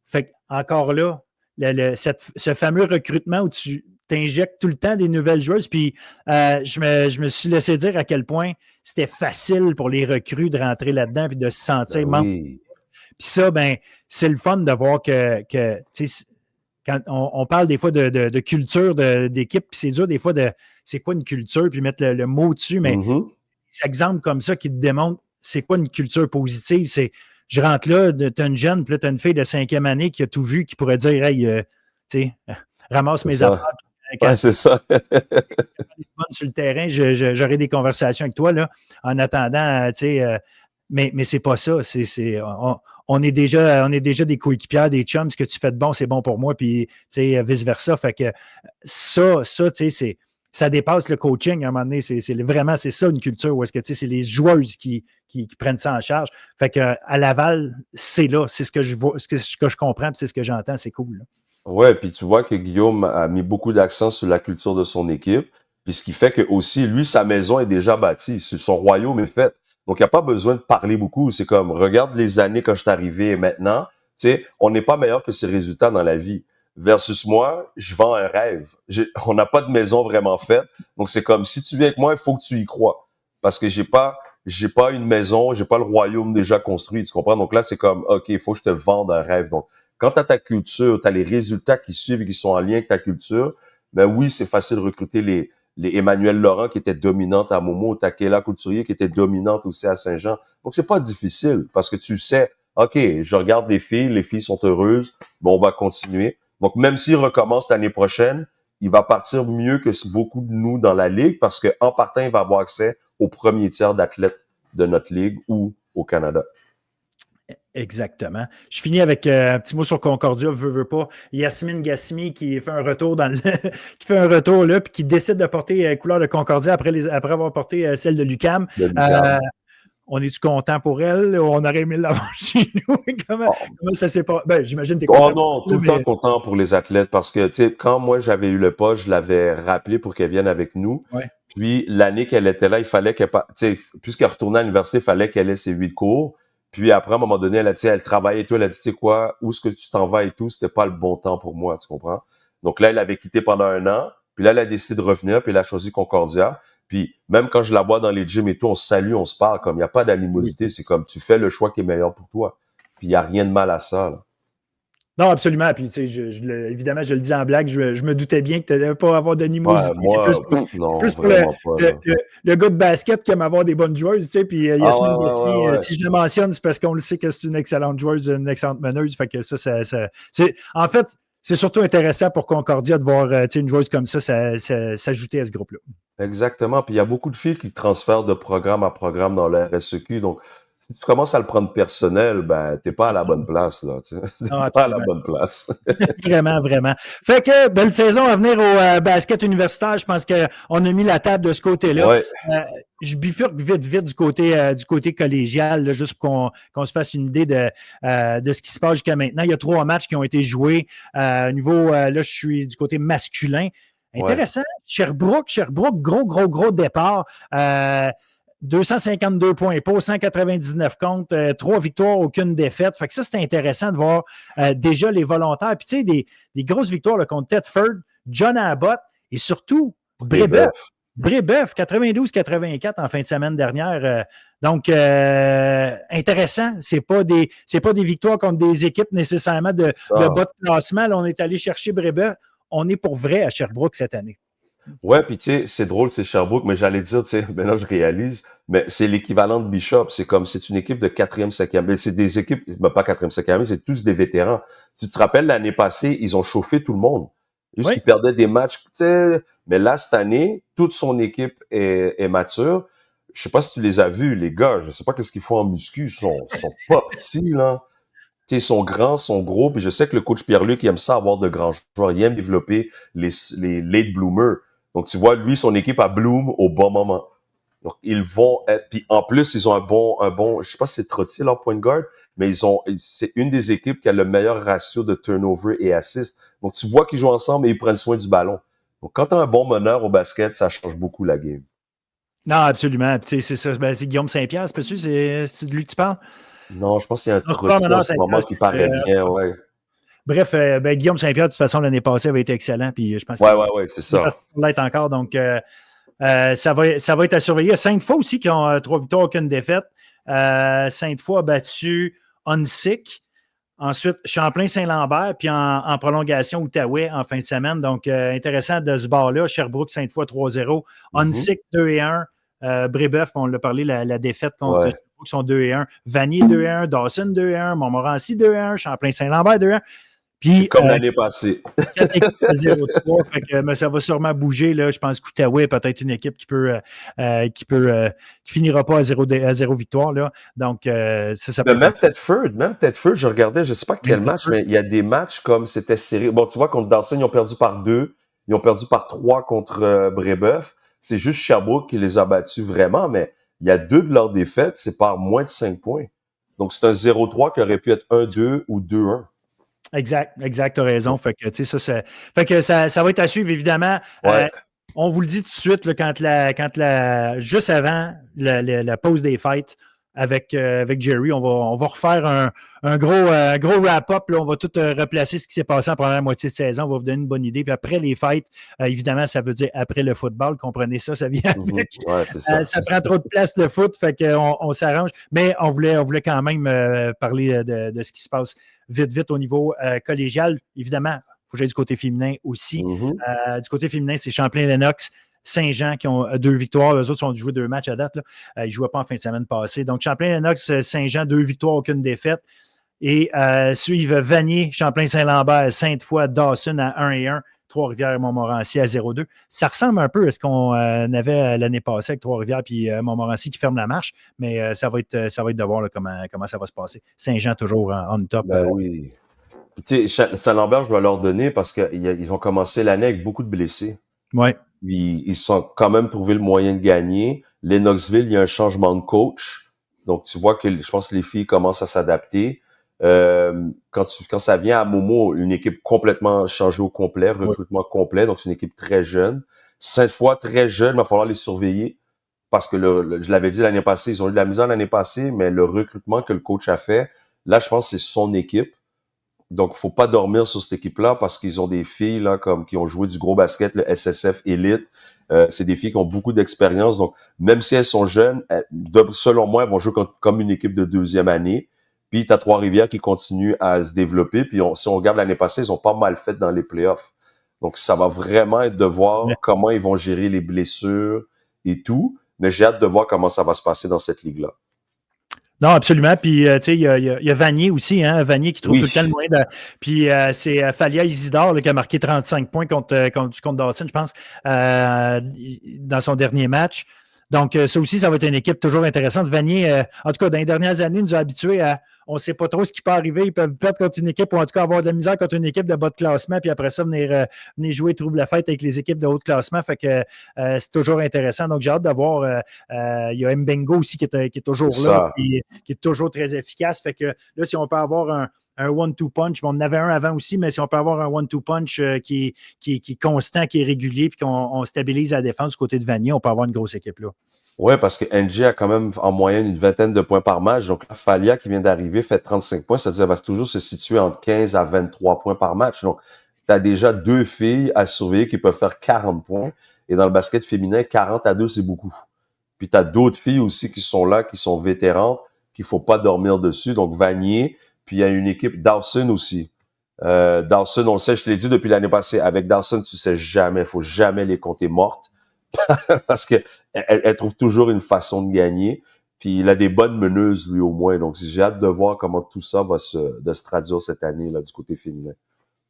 fait encore là, ce fameux recrutement où tu t'injectes tout le temps des nouvelles joueuses. Puis je me suis laissé dire à quel point c'était facile pour les recrues de rentrer là-dedans et de se Ben sentir membre. oui. Puis ça, ben, c'est le fun de voir que quand on parle des fois de culture d'équipe, puis c'est dur des fois de c'est quoi une culture, puis mettre le mot dessus, mais Mhm. des exemples comme ça qui te démontrent c'est quoi une culture positive. C'est je rentre là, tu as une jeune, puis là, tu as une fille de 5e année qui a tout vu, qui pourrait dire hey, tu sais, ramasse C'est mes affaires. ça. Ouais, c'est ça. Sur le terrain, j'aurai des conversations avec toi là, en attendant, tu sais, mais c'est pas ça. On est déjà des coéquipières, des chums. Ce que tu fais de bon, c'est bon pour moi, puis tu sais, vice-versa. Fait que ça, tu sais, ça dépasse le coaching à un moment donné. Vraiment, c'est ça une culture où est-ce que tu sais, c'est les joueuses qui prennent ça en charge. Fait que à Laval, c'est là. C'est ce que je vois, ce que je comprends, puis c'est ce que j'entends. C'est cool. Là. Ouais, puis tu vois que Guillaume a mis beaucoup d'accent sur la culture de son équipe, puis ce qui fait que aussi, lui, sa maison est déjà bâtie, son royaume est fait. Donc, il n'y a pas besoin de parler beaucoup. C'est comme, regarde les années quand je suis arrivé et maintenant, tu sais, on n'est pas meilleur que ses résultats dans la vie. Versus moi, je vends un rêve. On n'a pas de maison vraiment faite. Donc, c'est comme, si tu viens avec moi, il faut que tu y crois. Parce que j'ai pas une maison, j'ai pas le royaume déjà construit, tu comprends? Donc là, c'est comme, OK, il faut que je te vende un rêve. Donc, quand tu as ta culture, tu as les résultats qui suivent et qui sont en lien avec ta culture, ben oui, c'est facile de recruter les Emmanuel Laurent qui étaient dominantes à Momo, tu as Kayla Couturier qui était dominante aussi à Saint-Jean. Donc, c'est pas difficile parce que tu sais, OK, je regarde les filles sont heureuses, bon, on va continuer. Donc, même s'il recommence l'année prochaine, il va partir mieux que beaucoup de nous dans la ligue parce qu'en partant, il va avoir accès au premier tiers d'athlètes de notre ligue ou au Canada. Exactement. Je finis avec un petit mot sur Concordia, veux pas. Yasmine Gassimi qui fait un retour qui fait un retour là, puis qui décide de porter couleur de Concordia après avoir porté celle de l'UQAM. De l'UQAM. On est-tu content pour elle? On aurait aimé l'avoir chez nous. comment ça s'est passé? Ben, j'imagine que tu es Oh content pour non, tout elle, le temps mais content pour les athlètes parce que, tu sais, quand moi j'avais eu le poste, je l'avais rappelé pour qu'elle vienne avec nous. ouais. Puis l'année qu'elle était là, il fallait qu'elle, tu sais, puisqu'elle retournait à l'université, il fallait qu'elle ait ses 8 cours. Puis après, à un moment donné, elle travaillait et tout, elle a dit, tu sais quoi, où est-ce que tu t'en vas et tout, c'était pas le bon temps pour moi, tu comprends? Donc là, elle avait quitté pendant 1 an, puis là, elle a décidé de revenir, puis elle a choisi Concordia. Puis même quand je la vois dans les gyms et tout, on se salue, on se parle, comme il n'y a pas Oui. d'animosité, c'est comme tu fais le choix qui est meilleur pour toi. Puis il n'y a rien de mal à ça, là. Non, absolument. Puis, tu sais, évidemment, je le dis en blague, je me doutais bien que tu n'allais pas avoir Ouais, d'animosité. moi, C'est non, plus pour vraiment pas, là. le gars de basket qui aime avoir des bonnes joueuses, tu sais. Puis, Ah Yasmine ouais, ouais, Gosselin, ouais, ouais. si je le mentionne, c'est parce qu'on le sait que c'est une excellente joueuse, une excellente meneuse. Fait que en fait, c'est surtout intéressant pour Concordia de voir tu sais, une joueuse comme ça s'ajouter à ce groupe-là. Exactement. Puis il y a beaucoup de filles qui transfèrent de programme à programme dans le RSEQ. Donc, si tu commences à le prendre personnel, ben, t'es pas à la bonne place, là. Tu sais. Non, T'es pas à la absolument. bonne place. Vraiment, vraiment. Fait que belle saison à venir au basket universitaire. Je pense qu'on a mis la table de ce côté-là. Ouais. Je bifurque vite du côté collégial, là, juste pour qu'on se fasse une idée de ce qui se passe jusqu'à maintenant. Il y a 3 matchs qui ont été joués. Au niveau, là, je suis du côté masculin. Ouais. Intéressant. Sherbrooke, gros départ. 252 points pour 199 contre, 3 victoires, aucune défaite. Fait que ça, c'est intéressant de voir déjà les volontaires. Puis tu sais, des grosses victoires là, contre Thetford, John Abbott et surtout Les Brébeuf. bœufs. Brébeuf, 92-84 en fin de semaine dernière. Donc, intéressant. C'est pas des victoires contre des équipes nécessairement de bas Ça. de classement. Là, on est allé chercher Brébeuf. On est pour vrai à Sherbrooke cette année. Ouais, puis tu sais, c'est drôle, c'est Sherbrooke, mais j'allais dire, tu sais, maintenant je réalise, mais c'est l'équivalent de Bishop. C'est comme, c'est une équipe de quatrième, cinquième. Mais c'est des équipes, ben, pas quatrième, cinquième, c'est tous des vétérans. Si tu te rappelles, l'année passée, ils ont chauffé tout le monde. Juste Oui. qu'ils perdaient des matchs, tu sais. Mais là, cette année, toute son équipe est mature. Je sais pas si tu les as vus, les gars. Je sais pas qu'est-ce qu'ils font en muscu. Ils sont pas petits, là. Tu sais, ils sont grands, sont gros, puis je sais que le coach Pierre-Luc, il aime ça avoir de grands joueurs. Il aime développer les late bloomers. Donc, tu vois, lui, son équipe a bloom au bon moment. Donc, ils vont être, puis en plus, ils ont je sais pas si c'est Trottier, leur point guard, mais c'est une des équipes qui a le meilleur ratio de turnover et assist. Donc, tu vois qu'ils jouent ensemble et ils prennent soin du ballon. Donc, quand tu as un bon meneur au basket, ça change beaucoup la game. Non, absolument. Tu sais, c'est ça. Ben, c'est Guillaume Saint-Pierre, c'est pas sûr, c'est de lui que tu parles? Non, je pense qu'il y a un Non, c'est pas Trottier en Menard ce Saint-Pierre. moment qui paraît bien, ouais. Bref, ben, Guillaume Saint-Pierre, de toute façon, l'année passée avait été excellent. Puis je pense Ouais, qu'il ouais, ouais, c'est est ça. parti pour l'être encore. Donc, ça va être à surveiller. Il y a Sainte-Foy aussi qui ont 3 victoires, aucune défaite. Sainte-Foy a battu Hunsick. Ensuite, Champlain-Saint-Lambert, puis en prolongation, Outaouais en fin de semaine. Donc, intéressant de ce bord-là. Sherbrooke-Sainte-Foy 3-0. Mhm. Hunsick 2-1. Brébeuf, on l'a parlé, la défaite contre Ouais. Sherbrooke sont 2-1. Vanier 2-1. Dawson 2-1. Montmorency 2-1. Champlain-Saint-Lambert 2-1. C'est Puis, comme l'année passée. 4 équipes à 0-3. Mais ça va sûrement bouger. Là. Je pense qu'Outaouais est peut-être une équipe qui finira pas à 0 victoire. Là. Donc, ça peut Mais être même Tedford, je regardais, je sais pas quel match, mais il y a des matchs comme c'était serré. Bon, tu vois, contre Dawson, ils ont perdu par 2, ils ont perdu par 3 contre Brébeuf. C'est juste Sherbrooke qui les a battus vraiment, mais il y a 2 de leurs défaites, c'est par moins de 5 points. Donc, c'est un 0-3 qui aurait pu être 1-2 ou 2-1. exact, tu as raison. Fait que, tu sais, fait que ça va être à suivre, évidemment. Ouais. On vous le dit tout de suite, là, juste avant la pause des fêtes avec Jerry, on va refaire un gros wrap-up. Là. On va tout replacer ce qui s'est passé en première moitié de saison. On va vous donner une bonne idée. Puis après les fêtes, évidemment, ça veut dire après le football. Comprenez ça, ça vient Mhm. avec. Ouais, c'est ça. Ça prend trop de place le foot, fait qu'on s'arrange. Mais on voulait quand même parler de ce qui se passe vite au niveau collégial. Évidemment, il faut que j'aille du côté féminin aussi. Mhm. Du côté féminin, c'est Champlain-Lennox, Saint-Jean qui ont 2 victoires. Eux autres ont joué 2 matchs à date. Là. Ils ne jouaient pas en fin de semaine passée. Donc, Champlain-Lennox, Saint-Jean, 2 victoires, aucune défaite. Et suivent Vanier, Champlain-Saint-Lambert, Sainte-Foy, Dawson à 1-1. Trois-Rivières et Montmorency à 0-2. Ça ressemble un peu à ce qu'on avait l'année passée avec Trois-Rivières puis Montmorency qui ferme la marche, mais ça va être de voir là, comment ça va se passer. Saint-Jean toujours on top. Ben oui. Puis, tu sais, Saint-Lambert, je dois leur donner parce qu'ils ont commencé l'année avec beaucoup de blessés. Ouais. Ils sont quand même trouvé le moyen de gagner. Lennoxville, il y a un changement de coach. Donc, tu vois que je pense que les filles commencent à s'adapter. Quand ça vient à Momo, une équipe complètement changée au complet, Ouais. recrutement complet. Donc, c'est une équipe très jeune. Sainte-Foy, très jeune, il va falloir les surveiller. parce que je l'avais dit l'année passée, ils ont eu de la misère l'année passée, mais le recrutement que le coach a fait, là, je pense que c'est son équipe. Donc, faut pas dormir sur cette équipe-là parce qu'ils ont des filles là comme qui ont joué du gros basket, le SSF Elite. C'est des filles qui ont beaucoup d'expérience. Donc, même si elles sont jeunes, selon moi, elles vont jouer comme une équipe de deuxième année. Puis, t'as Trois-Rivières qui continue à se développer. Puis, si on regarde l'année passée, ils ont pas mal fait dans les playoffs. Donc, ça va vraiment être de voir comment ils vont gérer les blessures et tout. Mais j'ai hâte de voir comment ça va se passer dans cette ligue-là. Non, absolument. Puis, tu sais, il y a Vanier aussi, hein? Vanier qui trouve tout le temps le moyen de. Puis, c'est Falia Isidore là, qui a marqué 35 points contre Dawson, je pense, dans son dernier match. Donc, ça aussi, ça va être une équipe toujours intéressante. Vanier, en tout cas, dans les dernières années, nous a habitués à. On ne sait pas trop ce qui peut arriver. Ils peuvent perdre contre une équipe ou en tout cas avoir de la misère contre une équipe de bas de classement, puis après ça, venir jouer trouble la fête avec les équipes de haut de classement. Fait que c'est toujours intéressant. Donc, j'ai hâte de voir. Il y a Mbengo aussi qui est toujours là, qui est toujours très efficace. Fait que là, si on peut avoir un one-two punch, bon, on en avait un avant aussi, mais si on peut avoir un one-two punch qui est constant, qui est régulier, puis qu'on stabilise la défense du côté de Vanier, on peut avoir une grosse équipe là. Ouais, parce que NJ a quand même en moyenne une vingtaine de points par match. Donc, la Falia qui vient d'arriver fait 35 points. C'est-à-dire qu'elle va toujours se situer entre 15 à 23 points par match. Donc, tu as déjà deux filles à surveiller qui peuvent faire 40 points. Et dans le basket féminin, 40 à 2, c'est beaucoup. Puis, tu as d'autres filles aussi qui sont là, qui sont vétérantes, qu'il faut pas dormir dessus. Donc, Vanier. Puis, il y a une équipe Dawson aussi. Dawson, on le sait, je te l'ai dit depuis l'année passée. Avec Dawson, tu sais jamais, faut jamais les compter mortes. Parce que elle trouve toujours une façon de gagner. Puis il a des bonnes meneuses, lui, au moins. Donc, j'ai hâte de voir comment tout ça va se traduire cette année, là, du côté féminin.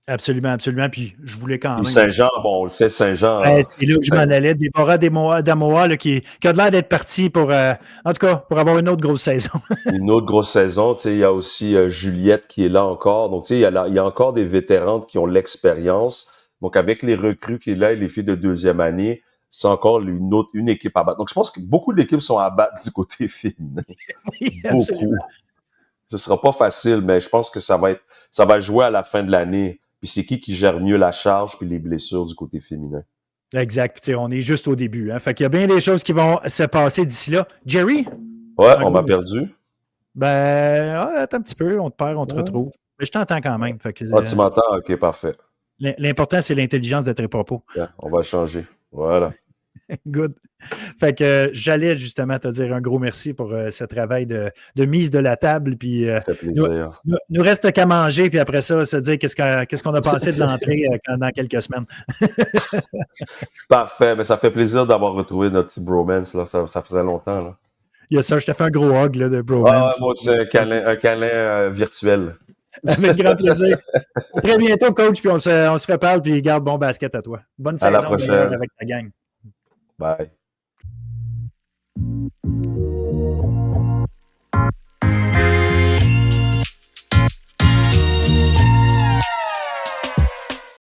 Absolument, absolument. Puis je voulais quand même. Puis Saint-Jean, bon, on le sait, Saint-Jean. C'est là que je m'en allais. Déborah Damoa, là, qui a l'air d'être parti pour, en tout cas, pour avoir une autre grosse saison. Une autre grosse saison. Tu sais, il y a aussi Juliette qui est là encore. Donc, tu sais, il y a encore des vétérantes qui ont l'expérience. Donc, avec les recrues qui est là et les filles de deuxième année, c'est encore une équipe à battre. Donc, je pense que beaucoup d'équipes sont à battre du côté féminin. Oui, beaucoup. absolument. Ce sera pas facile, mais je pense que ça va jouer à la fin de l'année. Puis c'est qui gère mieux la charge puis les blessures du côté féminin. Exact. Puis, on est juste au début. Hein. Fait qu'il y a bien des choses qui vont se passer d'ici là. Jerry? Ouais, on m'a perdu. Ben, attends un petit peu. On te perd, on te retrouve. Mais je t'entends quand même. Fait que, tu m'entends? OK, parfait. L'important, c'est l'intelligence de tes propos. Yeah, on va changer. Voilà. Good. Fait que j'allais justement te dire un gros merci pour ce travail de mise de la table. Puis, ça fait plaisir. Nous reste qu'à manger, puis après ça, se dire qu'est-ce qu'on a pensé de l'entrée dans quelques semaines. Parfait, mais ça fait plaisir d'avoir retrouvé notre petit bromance. Là. Ça faisait longtemps. Là. Il y a ça, je te fais un gros hug là, de bromance. Moi, c'est un câlin virtuel. Avec grand plaisir. À très bientôt, coach, puis on se reparle, puis garde bon basket à toi. Bonne saison à la prochaine. avec ta gang. Bye.